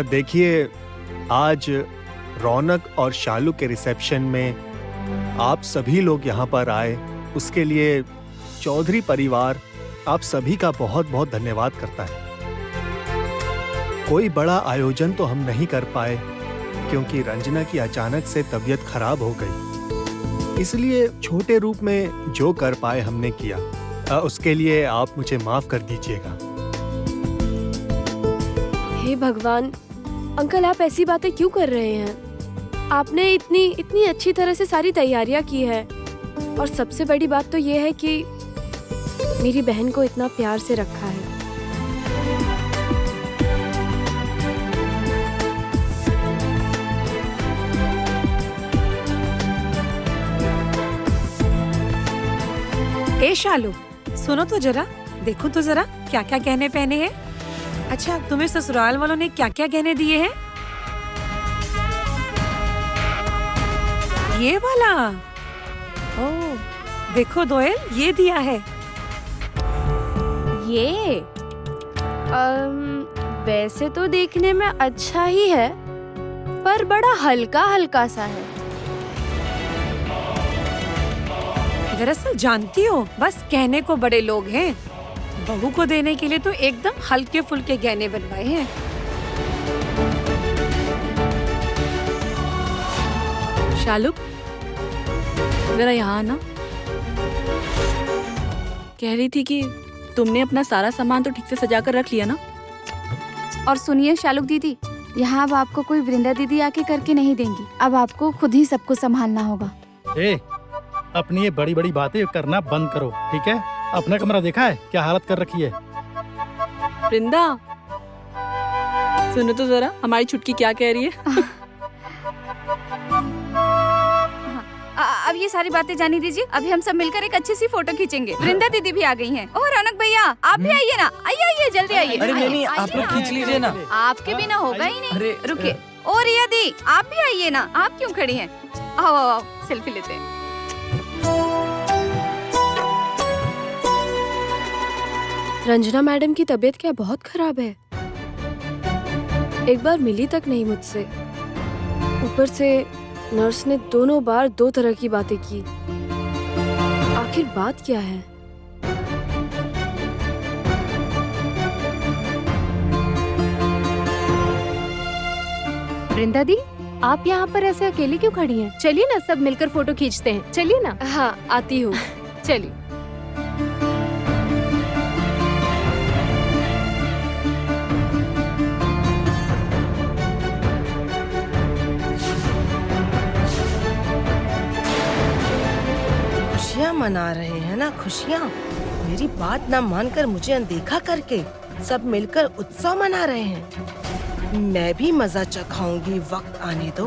देखिए, आज रौनक और शालू के रिसेप्शन में आप सभी लोग यहाँ पर आए, उसके लिए चौधरी परिवार आप सभी का बहुत बहुत धन्यवाद करता है। कोई बड़ा आयोजन तो हम नहीं कर पाए क्योंकि रंजना की अचानक से तबीयत खराब हो गई, इसलिए छोटे रूप में जो कर पाए हमने किया। उसके लिए आप मुझे माफ कर दीजिएगा। हे भगवान, अंकल आप ऐसी बातें क्यों कर रहे हैं? आपने इतनी अच्छी तरह से सारी तैयारियां की है और सबसे बड़ी बात तो ये है कि मेरी बहन को इतना प्यार से रखा है। ए शालू, सुनो तो जरा, देखो तो जरा क्या क्या गहने पहने हैं। अच्छा, तुम्हें ससुराल वालों ने क्या क्या गहने दिए हैं? ये वाला। ओह, देखो दोयल, ये दिया है। ये वैसे तो देखने में अच्छा ही है, पर बड़ा हल्का हल्का सा है। दरअसल जानती हो, बस कहने को बड़े लोग हैं, बहू को देने के लिए तो एकदम हल्के फुल्के गहने बनवाए हैं। शालू, जरा यहाँ आना। कह रही थी कि तुमने अपना सारा सामान तो ठीक से सजा कर रख लिया ना? और सुनिए शालुक दीदी, यहाँ अब आपको कोई वृंदा दीदी आके करके नहीं देंगी, अब आपको खुद ही सब कुछ संभालना होगा। अपनी ये बड़ी बड़ी बातें करना बंद करो, ठीक है? अपना कमरा देखा है क्या हालत कर रखी है? वृंदा, सुनो तो जरा हमारी छुटकी क्या कह रही है। अब ये सारी बातें जानी दीजिए, अभी हम सब मिलकर एक अच्छी सी फोटो खींचेंगे। वृंदा दीदी भी आ गई हैं। ओह रौनक भैया, आप भी आइए ना, आइए जल्दी आइए। अरे नहीं, आप लोग खींच लीजिए ना। आपके बिना होगा ही नहीं। अरे रुकिए। ओ रिया दी, आप भी आइए ना, आप क्यों खड़ी हैं? आओ आओ आओ, सेल्फी लेते हैं। रंजना मैडम की तबीयत क्या बहुत खराब है? एक बार मिली तक नहीं मुझसे, ऊपर से नर्स ने दोनों बार दो तरह की बातें की। आखिर बात क्या है? वृंदा दी, आप यहाँ पर ऐसे अकेली क्यों खड़ी हैं? चलिए ना सब मिलकर फोटो खींचते हैं, चलिए ना। हाँ, आती हूँ। चलिए। खुशियाँ मना रहे हैं ना, खुशियाँ। मेरी बात ना मानकर मुझे अनदेखा करके सब मिलकर उत्सव मना रहे हैं। मैं भी मजा चखाऊंगी, वक्त आने दो।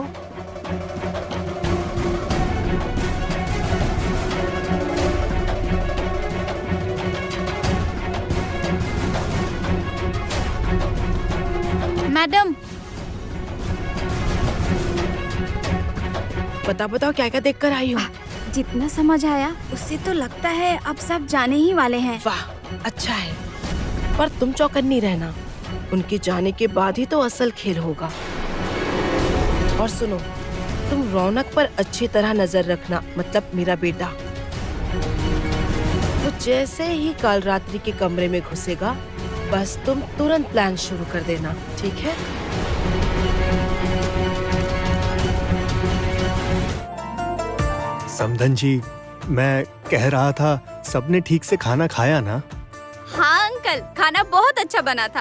मैडम, बताओ क्या क्या देख कर आई हो? जितना समझ आया उससे तो लगता है अब सब जाने ही वाले हैं। वाह, अच्छा है, पर तुम चौकन्नी रहना, उनके जाने के बाद ही तो असल खेल होगा। और सुनो, तुम रौनक पर अच्छी तरह नजर रखना, मतलब मेरा बेटा। वो जैसे ही काल रात्रि के कमरे में घुसेगा, बस तुम तुरंत प्लान शुरू कर देना, ठीक है? समधन जी, मैं कह रहा था, सबने ठीक से खाना खाया ना? हाँ अंकल, खाना बहुत अच्छा बना था।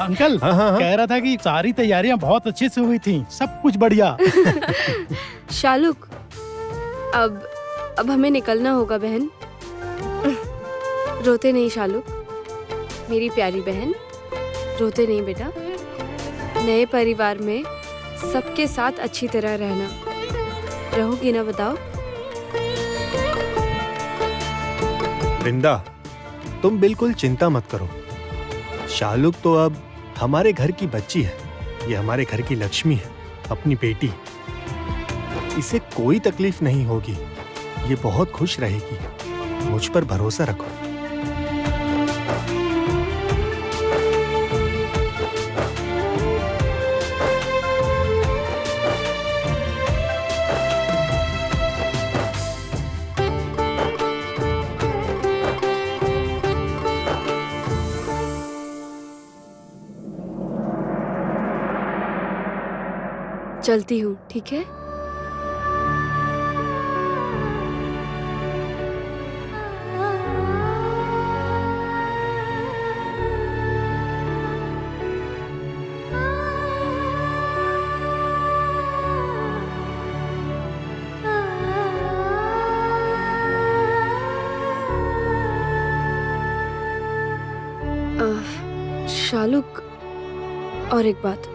अंकल, हाँ। कह रहा था कि सारी तैयारियां बहुत अच्छे से हुई थी, सब कुछ बढ़िया। शालुक, अब हमें निकलना होगा बहन। रोते नहीं शालुक, मेरी प्यारी बहन, रोते नहीं बेटा। नए परिवार में सबके साथ अच्छी तरह रहना, रहोगी ना? बताओ। वृंदा, तुम बिल्कुल चिंता मत करो। शालुक तो अब हमारे घर की बच्ची है, ये हमारे घर की लक्ष्मी है, अपनी बेटी। इसे कोई तकलीफ नहीं होगी, ये बहुत खुश रहेगी। मुझ पर भरोसा रखो। चलती हूँ, ठीक है? शालुक, और एक बात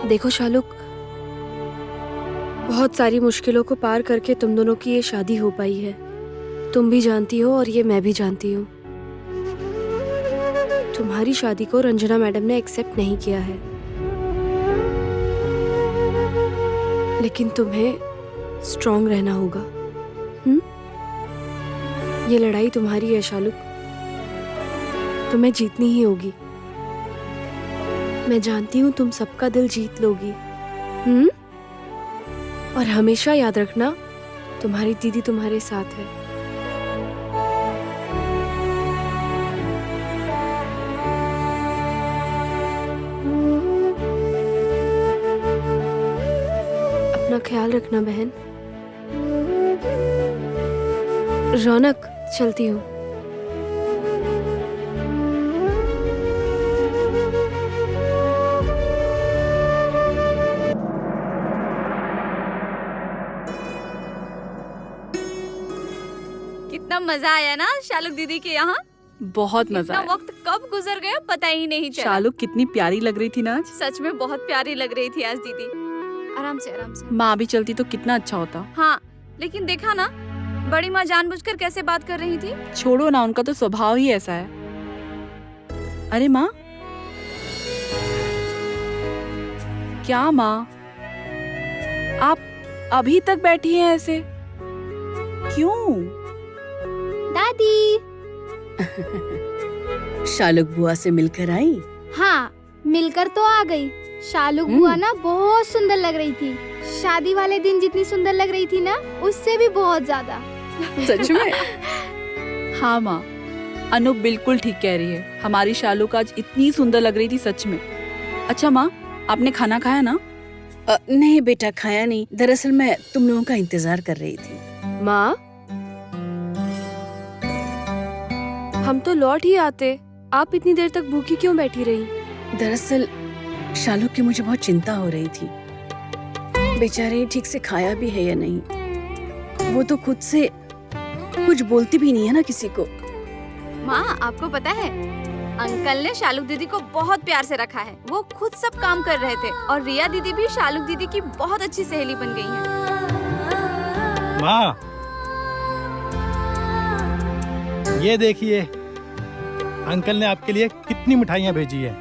देखो शालुक, बहुत सारी मुश्किलों को पार करके तुम दोनों की ये शादी हो पाई है। तुम भी जानती हो और ये मैं भी जानती हूँ। तुम्हारी शादी को रंजना मैडम ने एक्सेप्ट नहीं किया है, लेकिन तुम्हें स्ट्रांग रहना होगा। ये लड़ाई तुम्हारी है शालुक, तुम्हें जीतनी ही होगी। मैं जानती हूँ तुम सबका दिल जीत लोगी। और हमेशा याद रखना, तुम्हारी दीदी तुम्हारे साथ है। अपना ख्याल रखना बहन। रौनक, चलती हूँ। कितना मजा आया ना शालुक दीदी के यहाँ। बहुत मजा इतना आया। वक्त कब गुजर गया पता ही नहीं चला। शालुक कितनी प्यारी लग रही थी ना आज। सच में बहुत प्यारी लग रही थी आज दीदी। आराम से आराम से। माँ भी चलती तो कितना अच्छा होता। हाँ, लेकिन देखा ना बड़ी माँ जानबूझकर कैसे बात कर रही थी। छोड़ो ना, उनका तो स्वभाव ही ऐसा है। अरे माँ, क्या माँ, आप अभी तक बैठी हैं ऐसे? क्यों? दादी। शालुक बुआ से मिलकर आई? हाँ, मिलकर तो आ गई। शालुक बुआ ना बहुत सुंदर लग रही थी। शादी वाले दिन जितनी सुंदर लग रही थी ना, उससे भी बहुत ज्यादा। सच में? हाँ माँ, अनु बिल्कुल ठीक कह रही है। हमारी शालुक आज इतनी सुंदर लग रही थी सच में। अच्छा माँ, आपने खाना खाया ना? नहीं बेटा, खाया नहीं। दरअसल मैं तुम लोगों का इंतजार कर रही थी। माँ, हम तो लौट ही आते, आप इतनी देर तक भूखी क्यों बैठी रही? दरअसल शालुक की मुझे बहुत चिंता हो रही थी। बेचारे ठीक से खाया भी है या नहीं। वो तो खुद से कुछ बोलती भी नहीं है ना किसी को। माँ, आपको पता है अंकल ने शालुक दीदी को बहुत प्यार से रखा है। वो खुद सब काम कर रहे थे और रिया दीदी भी शालुक दीदी की बहुत अच्छी सहेली बन गई है। माँ, ये देखिए, अंकल ने आपके लिए कितनी मिठाइयाँ भेजी है।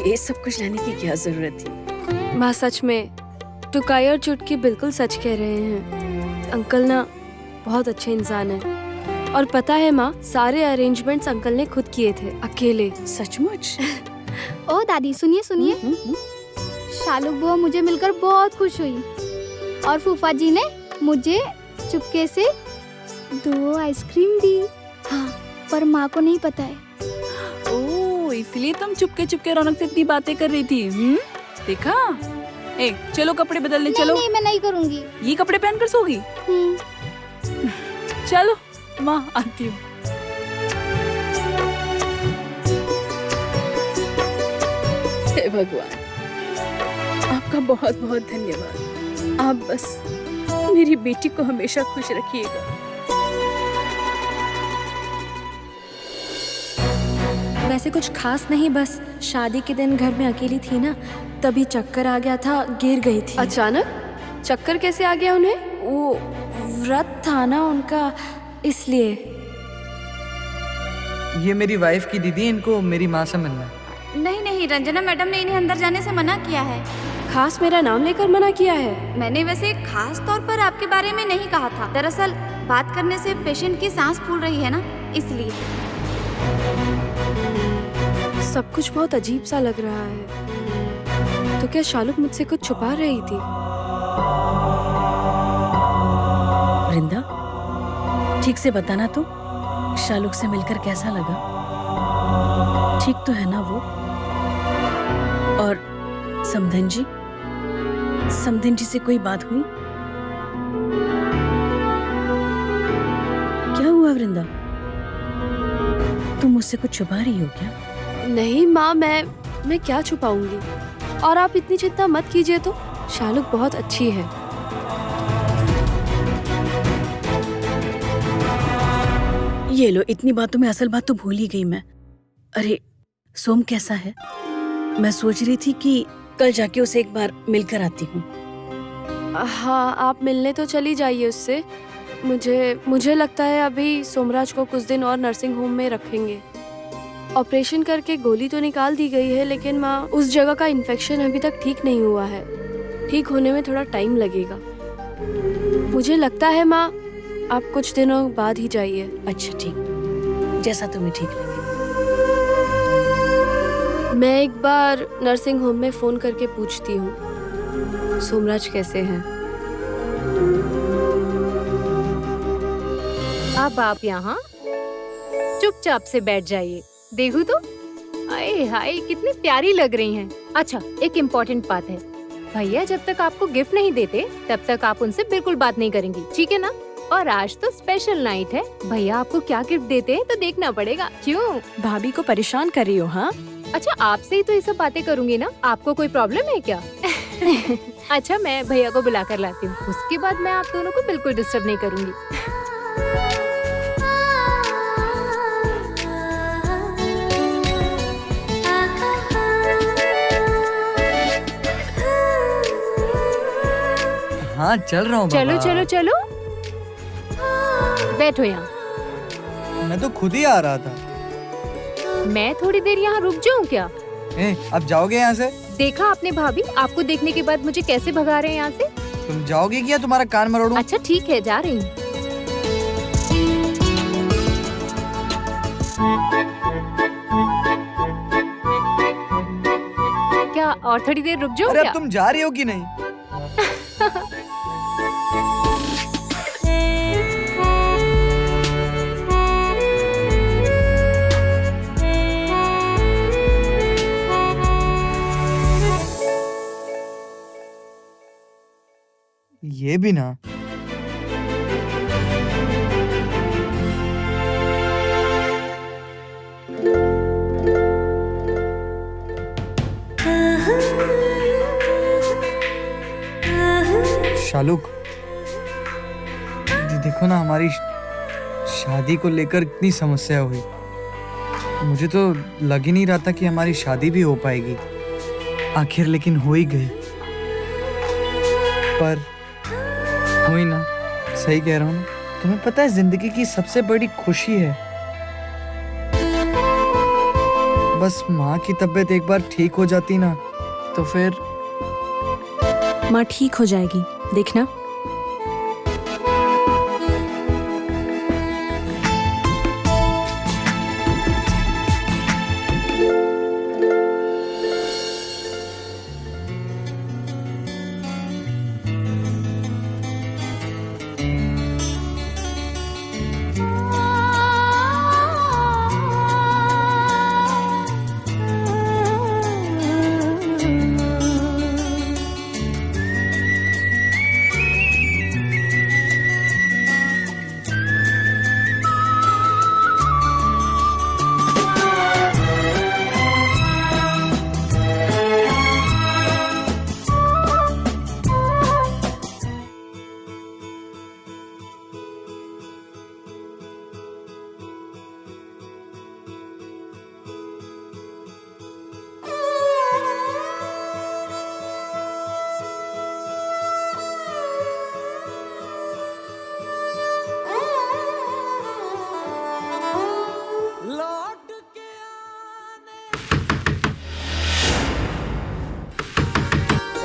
ये सब कुछ लाने की क्या जरूरत थी? माँ सच में टुकाई और चुटकी बिल्कुल सच कह रहे हैं। अंकल ना बहुत अच्छे इंसान है। और पता है माँ, सारे अरेंजमेंट्स अंकल ने खुद किए थे, अकेले। सचमुच? ओ दादी, सुनिए सुनिए। शालुक बुआ मुझे मिलकर बहुत खुश हुई और फूफा जी ने मुझे चुपके से 2 आइसक्रीम दी। हाँ, पर माँ को नहीं पता है। ओह, इसलिए तुम चुपके चुपके रौनक से इतनी बातें कर रही थी। देखा? ए, चलो कपड़े बदलने चलो। नहीं, मैं नहीं करूँगी। ये कपड़े पहनकर सोगी? चलो माँ, आती हूँ। हे भगवान, आपका बहुत बहुत धन्यवाद। आप बस मेरी बेटी को हमेशा खुश रखिएगा। वैसे कुछ खास नहीं, बस शादी के दिन घर में अकेली थी ना, तभी चक्कर आ गया था, गिर गई थी। अचानक चक्कर कैसे आ गया उन्हें? वो व्रत था ना उनका, इसलिए। ये मेरी वाइफ की दीदी, इनको मेरी माँ से मिलना है। नहीं नहीं, रंजना मैडम ने इन्हें अंदर जाने से मना किया है। खास मेरा नाम लेकर मना किया है? मैंने वैसे खास तौर पर आपके बारे में नहीं कहा था। दरअसल बात करने से पेशेंट की सांस फूल रही है ना, इसलिए। सब कुछ बहुत अजीब सा लग रहा है। तो क्या शालुक मुझसे कुछ छुपा रही थी? वृंदा, ठीक से बताना तो, शालुक से मिलकर कैसा लगा? ठीक तो है ना वो? और समधन जी से कोई बात हुई? क्या हुआ वृंदा? तुम मुझसे कुछ छुपा रही हो क्या? नहीं माँ, मैं क्या छुपाऊंगी। और आप इतनी चिंता मत कीजिए। तो शालुक बहुत अच्छी है। ये लो, इतनी बातों में असल बात तो भूल ही गई मैं। अरे सोम कैसा है? मैं सोच रही थी कि कल जाके उसे एक बार मिलकर आती हूँ। हाँ, आप मिलने तो चली जाइए उससे। मुझे लगता है अभी सोमराज को कुछ दिन और नर्सिंग होम में रखेंगे। ऑपरेशन करके गोली तो निकाल दी गई है, लेकिन माँ उस जगह का इन्फेक्शन अभी तक ठीक नहीं हुआ है। ठीक होने में थोड़ा टाइम लगेगा। मुझे लगता है माँ आप कुछ दिनों बाद ही जाइए। अच्छा ठीक, जैसा तुम्हें ठीक लगे। मैं एक बार नर्सिंग होम में फोन करके पूछती हूँ सोमराज कैसे हैं। अब आप यहाँ चुपचाप से बैठ जाइए। देखो तो, आए हाय कितनी प्यारी लग रही हैं। अच्छा, एक इम्पोर्टेंट बात है, भैया जब तक आपको गिफ्ट नहीं देते तब तक आप उनसे बिल्कुल बात नहीं करेंगी, ठीक है ना? और आज तो स्पेशल नाइट है, भैया आपको क्या गिफ्ट देते हैं तो देखना पड़ेगा। क्यों भाभी को परेशान कर रही हो? हाँ, अच्छा आपसे ही तो ये सब बातें करूंगी ना, आपको कोई प्रॉब्लम है क्या? अच्छा मैं भैया को बुला कर लाती हूँ, उसके बाद मैं आप दोनों को बिल्कुल डिस्टर्ब नहीं करूंगी। हाँ चल रहा हूँ चलो बाबा। चलो चलो, बैठो यहाँ। मैं तो खुद ही आ रहा था। मैं थोड़ी देर यहाँ रुक जाऊँ क्या? अब जाओगे यहाँ से? देखा आपने भाभी, आपको देखने के बाद मुझे कैसे भगा रहे हैं यहाँ से। तुम जाओगे क्या? तुम्हारा कान मरोड़ूं? अच्छा ठीक है, जा रही हूँ। क्या और थोड़ी देर रुक जाऊँ अरे क्या? अब तुम जा रही हो कि नहीं? ये भी ना। शालुक, देखो ना, हमारी शादी को लेकर इतनी समस्या हुई। मुझे तो लग ही नहीं रहा था कि हमारी शादी भी हो पाएगी। आखिर लेकिन हो ही गई। पर हुई ना, सही कह रहा हूँ ना? तुम्हें पता है जिंदगी की सबसे बड़ी खुशी है बस माँ की तबीयत एक बार ठीक हो जाती ना, तो फिर माँ ठीक हो जाएगी, देखना।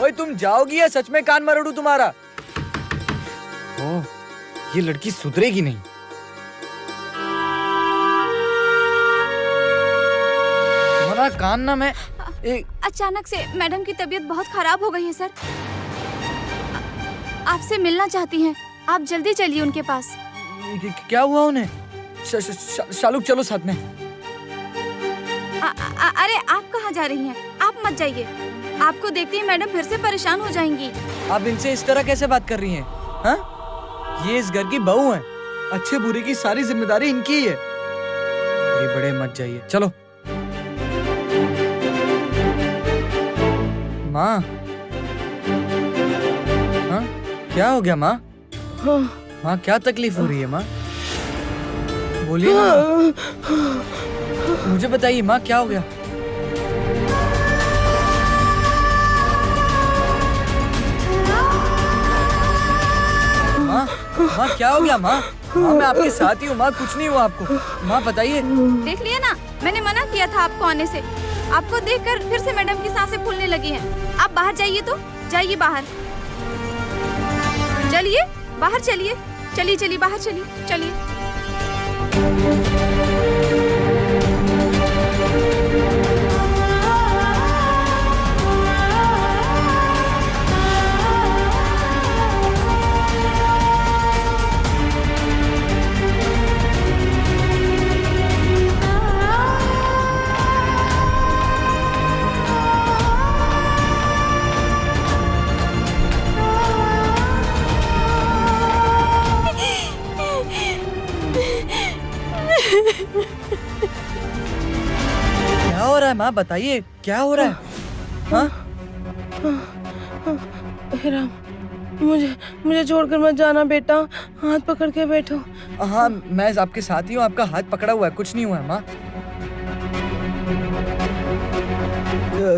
ओए तुम जाओगी या सच में कान मरोड़ू तुम्हारा? ओह, ये लड़की सुधरेगी नहीं। तुम्हारा कान ना मैं अचानक से मैडम की तबीयत बहुत खराब हो गई है सर। आपसे मिलना चाहती हैं। आप जल्दी चलिए उनके पास। क्या हुआ उन्हें? शालुक चलो साथ में। अरे आप कहाँ जा रही हैं? आप मत जाइए। आपको देखते ही मैडम फिर से परेशान हो जाएंगी। आप इनसे इस तरह कैसे बात कर रही हैं? हाँ? ये इस घर की बहू हैं। अच्छे बुरे की सारी जिम्मेदारी इनकी ही है। ये बड़े मत जाइए, चलो। माँ, हाँ? क्या हो गया माँ? माँ क्या तकलीफ हो रही है माँ? बोलिए ना। मुझे बताइए माँ क्या हो गया? माँ, माँ क्या हो गया माँ? माँ मैं आपके साथ ही हूँ माँ, कुछ नहीं हुआ आपको। माँ बताइए। देख लिया ना, मैंने मना किया था आपको आने से। आपको देखकर फिर से मैडम की सांसें फूलने लगी हैं। आप बाहर जाइए तो जाइए बाहर। चलिए बाहर चलिए, चलिए चलिए बाहर चलिए, चलिए। क्या हो रहा है माँ? बताइए क्या हो रहा है? हाँ? राम, मुझे छोड़कर मत जाना बेटा, हाथ पकड़ के बैठो। हाँ मैं आपके साथ ही हूँ, आपका हाथ पकड़ा हुआ है, कुछ नहीं हुआ है माँ।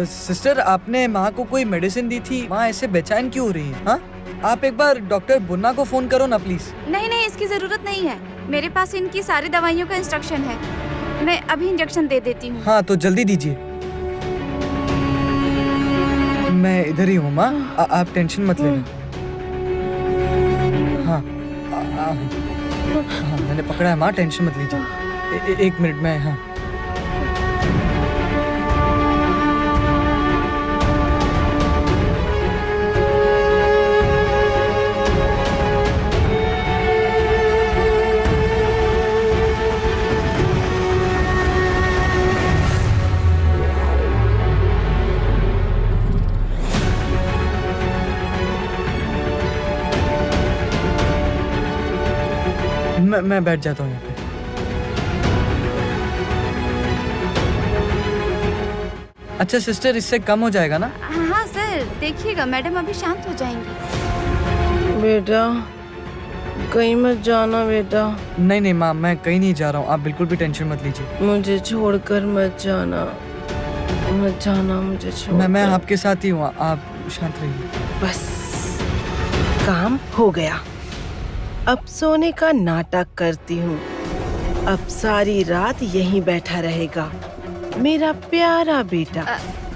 सिस्टर आपने माँ को कोई मेडिसिन दी थी? माँ ऐसे बेचैन क्यों हो रही है? हाँ? आप एक बार डॉक्टर बुन्ना को फोन करो ना प्लीज। नहीं नहीं, इसकी जरूरत नहीं है। मेरे पास इनकी सारी दवाइयों का इंस्ट्रक्शन है। मैं अभी इंजेक्शन दे देती हूँ। हाँ तो जल्दी दीजिए। मैं इधर ही हूँ माँ, आप टेंशन मत लेना। हाँ हाँ मैंने पकड़ा है माँ, टेंशन मत लीजिए। एक मिनट में। हाँ मैं बैठ जाता हूँ यहाँ पे। अच्छा सिस्टर, इससे कम हो जाएगा ना? हाँ सर, देखिएगा मैडम अभी शांत हो जाएंगी। बेटा कहीं मत जाना बेटा। नहीं नहीं माँ, मैं कहीं नहीं जा रहा हूँ, आप बिल्कुल भी टेंशन मत लीजिए। मुझे छोड़कर मत जाना, मत जाना मुझे छोड़। मैं आपके साथ ही हूँ, आप शांत रहिए। बस काम हो गया, अब सोने का नाटक करती हूँ। अब सारी रात यहीं बैठा रहेगा मेरा प्यारा बेटा।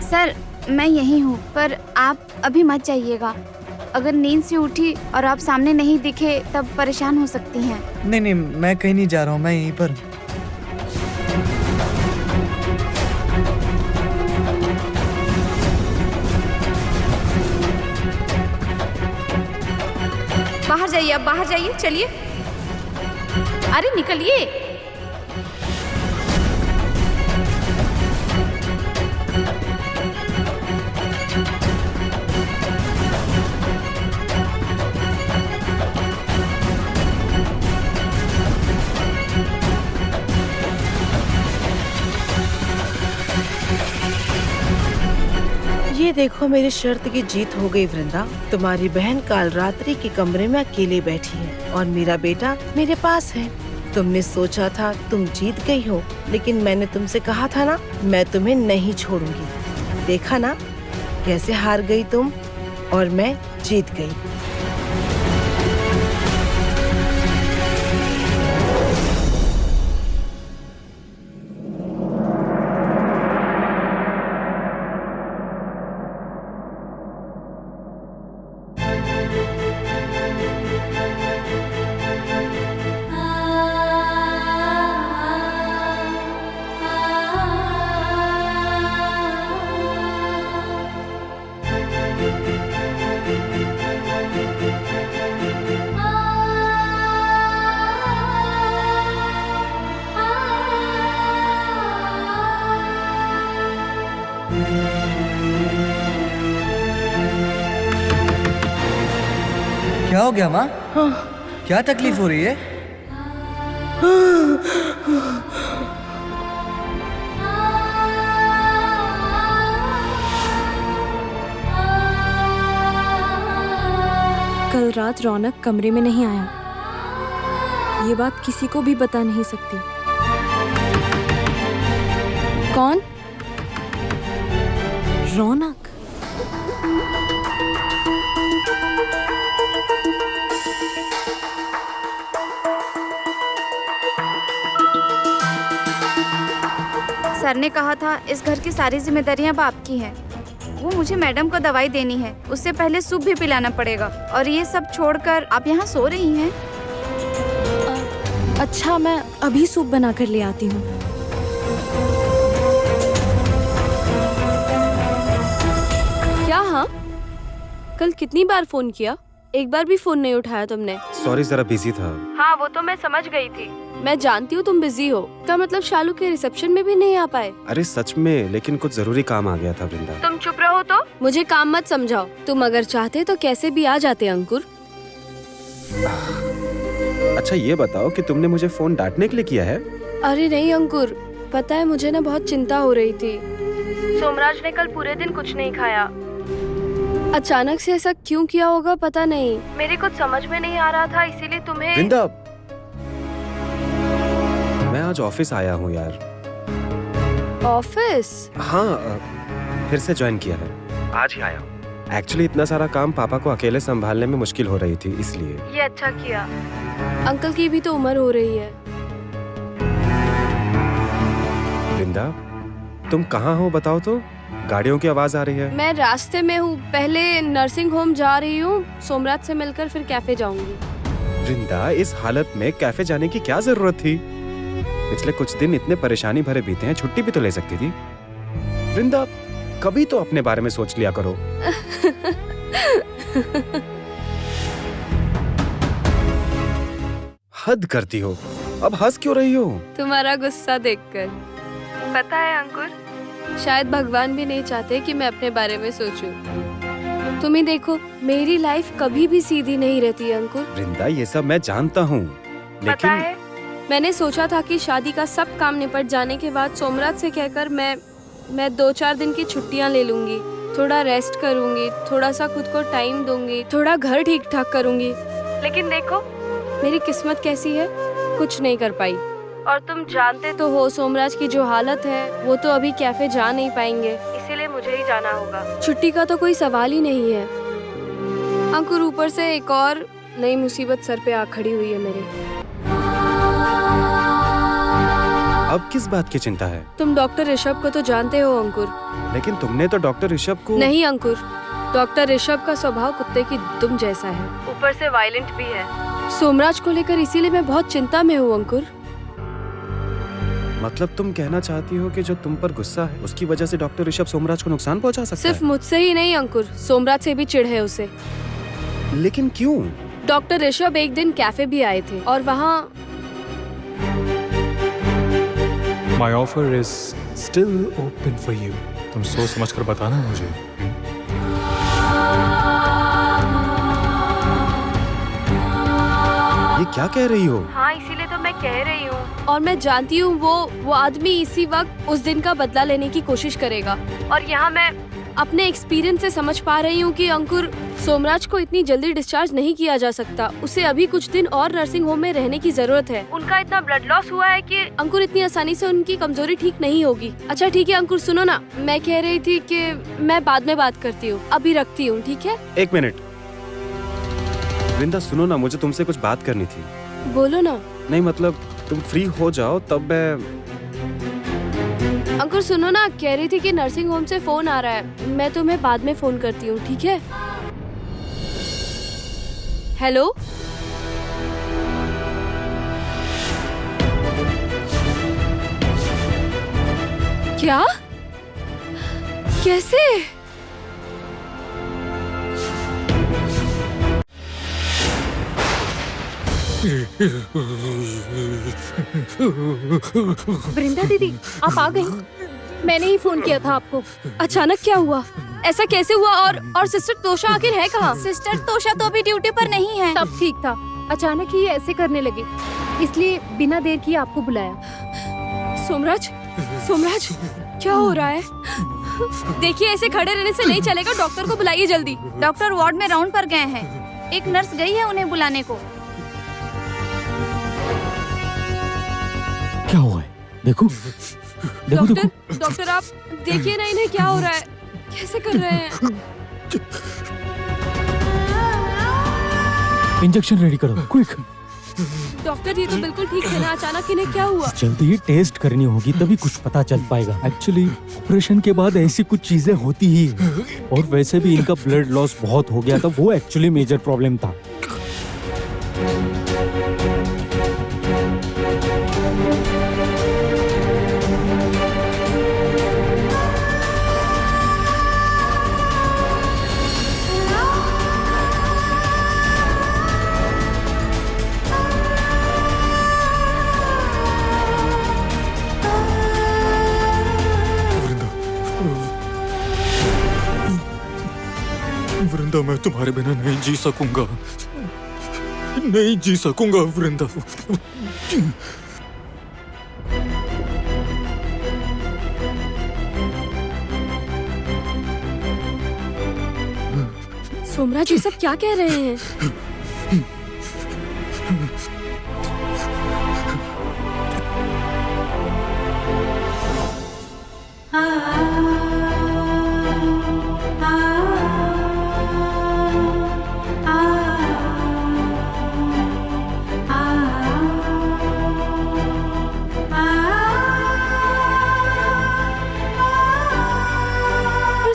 सर मैं यहीं हूँ, पर आप अभी मत जाइएगा। अगर नींद से उठी और आप सामने नहीं दिखे तब परेशान हो सकती हैं। नहीं नहीं, मैं कहीं नहीं जा रहा हूँ, मैं यहीं पर। बाहर जाइए, अब बाहर जाइए, चलिए। अरे निकलिए। ये देखो मेरी शर्त की जीत हो गई वृंदा। तुम्हारी बहन काल रात्रि के कमरे में अकेले बैठी है और मेरा बेटा मेरे पास है। तुमने सोचा था तुम जीत गई हो, लेकिन मैंने तुमसे कहा था ना, मैं तुम्हें नहीं छोड़ूंगी। देखा ना कैसे हार गई तुम और मैं जीत गई। क्या हो गया माँ? क्या तकलीफ हो रही है? कल रात रौनक कमरे में नहीं आया। ये बात किसी को भी बता नहीं सकती। कौन? रौनक। सर ने कहा था इस घर की सारी जिम्मेदारियां अब आपकी हैं। वो मुझे मैडम को दवाई देनी है, उससे पहले सूप भी पिलाना पड़ेगा। और ये सब छोड़कर आप यहाँ सो रही हैं? अच्छा, मैं अभी सूप बना कर ले आती हूँ। क्या? हाँ, कल कितनी बार फोन किया, एक बार भी फोन नहीं उठाया तुमने। सॉरी, जरा बिजी था। हाँ, वो तो मैं समझ गई थी। मैं जानती हूँ तुम बिजी हो। क्या मतलब शालू के रिसेप्शन में भी नहीं आ पाए? अरे सच में, लेकिन कुछ जरूरी काम आ गया था वृंदा। तुम चुप रहो तो। मुझे काम मत समझाओ। तुम अगर चाहते तो कैसे भी आ जाते अंकुर। अच्छा ये बताओ कि तुमने मुझे फोन डांटने के लिए किया है? अरे नहीं अंकुर, पता है मुझे ना बहुत चिंता हो रही थी। सोमराज ने कल पूरे दिन कुछ नहीं खाया। अचानक से ऐसा क्यों किया होगा पता नहीं। मेरे कुछ समझ में नहीं आ रहा था, इसीलिए तुम्हें। वृंदा, मैं आज ऑफिस आया हूँ यार। ऑफिस? हाँ, फिर से ज्वाइन किया है। आज ही आया हूँ। एक्चुअली इतना सारा काम पापा को अकेले संभालने में मुश्किल हो रही थी, इसलिए। ये अच्छा किया। अंकल की भी तो उम्र हो रही है। वृंदा, तुम कहाँ हो बताओ तो? गाड़ियों की आवाज आ रही है। मैं रास्ते में हूँ, पहले नर्सिंग होम जा रही हूँ, सोमराज से मिलकर फिर कैफे जाऊंगी। वृंदा, इस हालत में कैफे जाने की क्या जरूरत थी? पिछले कुछ दिन इतने परेशानी भरे बीते हैं, छुट्टी भी तो ले सकती थी। वृंदा, कभी तो अपने बारे में सोच लिया करो। हद करती हो। अब हंस क्यों रही हो? तुम्हारा गुस्सा देखकर। पता है अंकुर, शायद भगवान भी नहीं चाहते कि मैं अपने बारे में सोचूं। तुम ही देखो, मेरी लाइफ कभी भी सीधी नहीं रहती अंकुर। वृंदा, ये सब मैं जानता हूँ, पता लेकिन है, मैंने सोचा था कि शादी का सब काम निपट जाने के बाद सोमराज से कहकर मैं 2-4 दिन की छुट्टियाँ ले लूंगी, थोड़ा रेस्ट करूंगी, थोड़ा सा खुद को टाइम दूंगी, थोड़ा घर ठीक ठाक करूंगी। लेकिन देखो मेरी किस्मत कैसी है, कुछ नहीं कर पाई। और तुम जानते तो हो सोमराज की जो हालत है, वो तो अभी कैफे जा नहीं पाएंगे, इसीलिए मुझे ही जाना होगा। छुट्टी का तो कोई सवाल ही नहीं है अंकुर। ऊपर से एक और नई मुसीबत सर पे आ खड़ी हुई है मेरे। अब किस बात की चिंता है? तुम डॉक्टर ऋषभ को तो जानते हो अंकुर। लेकिन तुमने तो डॉक्टर ऋषभ को। नहीं अंकुर, डॉक्टर ऋषभ का स्वभाव कुत्ते की दुम जैसा है, ऊपर से वायलेंट भी है सोमराज को लेकर, इसीलिए मैं बहुत चिंता में हूँ अंकुर। मतलब तुम कहना चाहती हो कि जो तुम पर गुस्सा है, उसकी वजह से डॉक्टर ऋषभ सोमराज को नुकसान पहुंचा सकता सिर्फ मुझसे ही नहीं अंकुर, सोमराज से भी चिढ़ है उसे। है? लेकिन क्यों? डॉक्टर ऋषभ एक दिन कैफे भी आए थे और वहाँ My offer is still open for you. तुम सोच समझ कर बताना मुझे। ये क्या कह रही हो? हाँ, इसीलिए तो मैं कह रही हूँ। और मैं जानती हूँ वो आदमी इसी वक्त उस दिन का बदला लेने की कोशिश करेगा। और यहाँ मैं अपने एक्सपीरियंस से समझ पा रही हूँ कि अंकुर, सोमराज को इतनी जल्दी डिस्चार्ज नहीं किया जा सकता। उसे अभी कुछ दिन और नर्सिंग होम में रहने की जरूरत है। उनका इतना ब्लड लॉस हुआ है कि अंकुर इतनी आसानी से उनकी कमजोरी ठीक नहीं होगी। अच्छा ठीक है अंकुर, सुनो ना, मैं कह रही थी कि मैं बाद में बात करती हूँ, अभी रखती हूँ, ठीक है? एक मिनट वृंदा, सुनो ना, मुझे तुमसे कुछ बात करनी थी। बोलो ना। नहीं मतलब तुम फ्री हो जाओ तब मैं। अंकुर सुनो ना, कह रही थी कि नर्सिंग होम से फोन आ रहा है, मैं तुम्हें बाद में फोन करती हूँ, ठीक है? हेलो, क्या? कैसे? वृंदा दीदी, आप आ गई? मैंने ही फोन किया था आपको। अचानक क्या हुआ? ऐसा कैसे हुआ? और सिस्टर तोशा आखिर है कहाँ? सिस्टर तोशा तो अभी ड्यूटी पर नहीं है। सब ठीक था, अचानक ही ये ऐसे करने लगे, इसलिए बिना देर किए आपको बुलाया। सोमराज, सोमराज, क्या हो रहा है? देखिए ऐसे खड़े रहने से नहीं चलेगा, डॉक्टर को बुलाइए जल्दी। डॉक्टर वार्ड में राउंड पर गए हैं, एक नर्स गई है उन्हें बुलाने को। क्या हुआ है? देखो देखो डॉक्टर, डॉक्टर आप देखिए ना इन्हें क्या हो रहा है, कैसे कर रहे हैं? इंजेक्शन रेडी करो, क्विक। डॉक्टर ये तो बिल्कुल ठीक है ना, अचानक इन्हें क्या हुआ? जल्दी ही टेस्ट करनी होगी तभी कुछ पता चल पाएगा। एक्चुअली ऑपरेशन के बाद ऐसी कुछ चीजें होती ही है। और वैसे भी इनका ब्लड लॉस बहुत हो गया था, वो एक्चुअली मेजर प्रॉब्लम था। वृंदा, मैं तुम्हारे बिना नहीं जी सकूंगा, नहीं जी सकूंगा वृंदा। सोमराज ये सब क्या कह रहे हैं?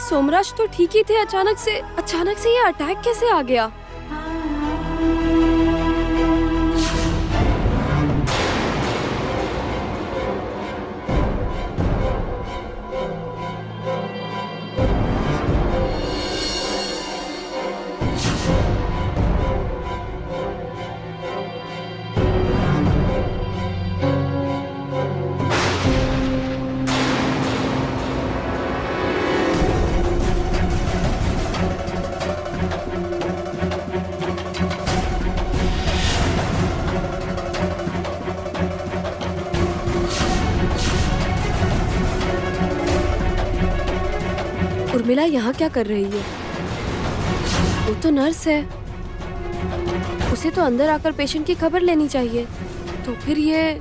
सोमराज तो ठीक ही थे, अचानक से ये अटैक कैसे आ गया? उर्मिला यहाँ क्या कर रही है? वो तो नर्स है, उसे तो अंदर आकर पेशेंट की खबर लेनी चाहिए। तो फिर ये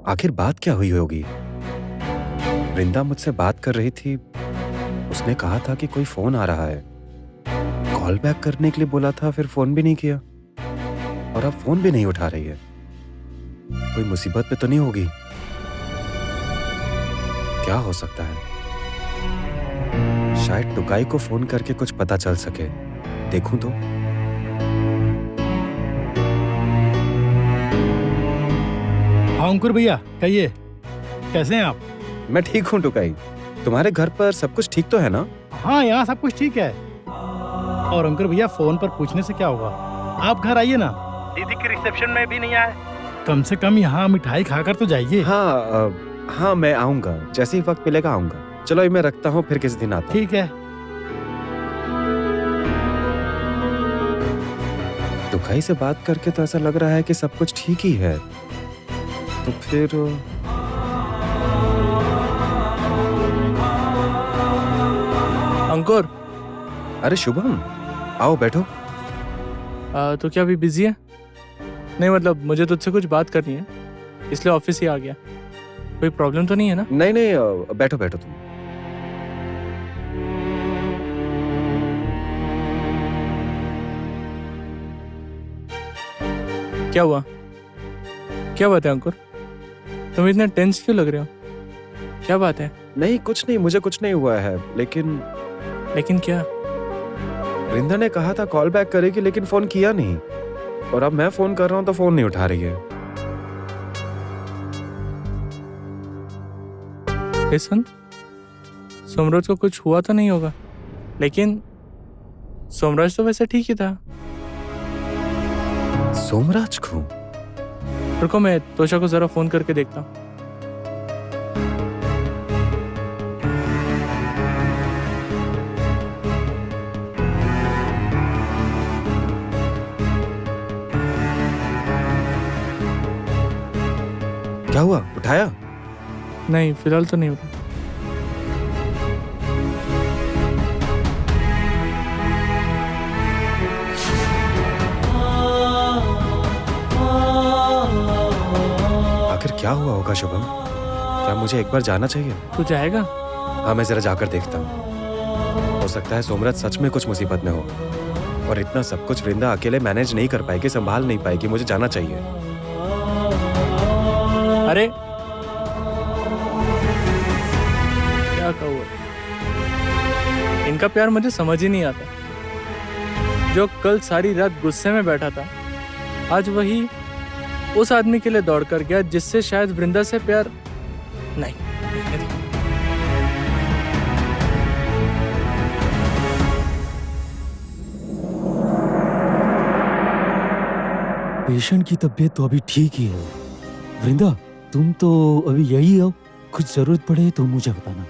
आखिर बात क्या हुई होगी? वृंदा मुझसे बात कर रही थी, उसने कहा था कि कोई फोन आ रहा है, कॉल बैक करने के लिए बोला था, फिर फोन भी नहीं किया और अब फोन भी नहीं उठा रही है। कोई मुसीबत पे तो नहीं होगी? क्या हो सकता है? शायद टुकाई को फोन करके कुछ पता चल सके, देखूं तो। हाँ अंकुर भैया, कहिए कैसे हैं आप? मैं ठीक हूँ टुकाई, तुम्हारे घर पर सब कुछ ठीक तो है ना? हाँ यहाँ सब कुछ ठीक है। और अंकुर भैया फोन पर पूछने से क्या होगा, आप घर आइए ना, दीदी के रिसेप्शन में भी नहीं आए, कम से कम यहाँ मिठाई खाकर तो जाइए। हाँ मैं आऊंगा, जैसे ही वक्त मिलेगा आऊंगा। चलो ये मैं रखता हूँ, फिर किसी दिन आता हूँ। ठीक है। टुकाई से बात करके तो ऐसा लग रहा है कि सब कुछ ठीक ही है, तो फिर अंकुर। अरे शुभम, आओ बैठो। तो क्या अभी बिजी है? नहीं मतलब मुझे तुझसे कुछ बात करनी है, इसलिए ऑफिस ही आ गया। कोई प्रॉब्लम तो नहीं है ना? नहीं बैठो बैठो तुम। क्या हुआ? क्या बात है अंकुर, तुम इतने टेंस क्यों लग रहे हो? क्या बात है? नहीं कुछ नहीं, मुझे कुछ नहीं हुआ है, लेकिन क्या? वृंदा ने कहा था कॉल बैक करेगी, लेकिन फोन किया नहीं, और अब मैं फोन कर रहा हूँ तो फोन नहीं उठा रही है। बेसन, सोमराज को कुछ हुआ तो नहीं होगा, लेकिन सोमराज तो वैसे ठीक ही था। सोमराज को? रुको, मैं तोशा को जरा फोन करके देखता हूँ। क्या हुआ, उठाया? नहीं, फिलहाल तो नहीं उठा। आखिर क्या हुआ होगा शुभम? क्या मुझे एक बार जाना चाहिए? तू जाएगा? हाँ, मैं जरा जाकर देखता हूँ। हो सकता है सोमराज सच में कुछ मुसीबत में हो, और इतना सब कुछ वृंदा अकेले मैनेज नहीं कर पाएगी, संभाल नहीं पाएगी। मुझे जाना चाहिए। अरे क्या कहूँ, इनका प्यार मुझे समझ ही नहीं आता। जो कल सारी रात गुस्से में बैठा था, आज वही उस आदमी के लिए दौड़ कर गया जिससे शायद वृंदा से प्यार नहीं। पेशेंट की तबीयत तो अभी ठीक ही है। वृंदा, तुम तो अभी यही हो, कुछ जरूरत पड़े तो मुझे बताना।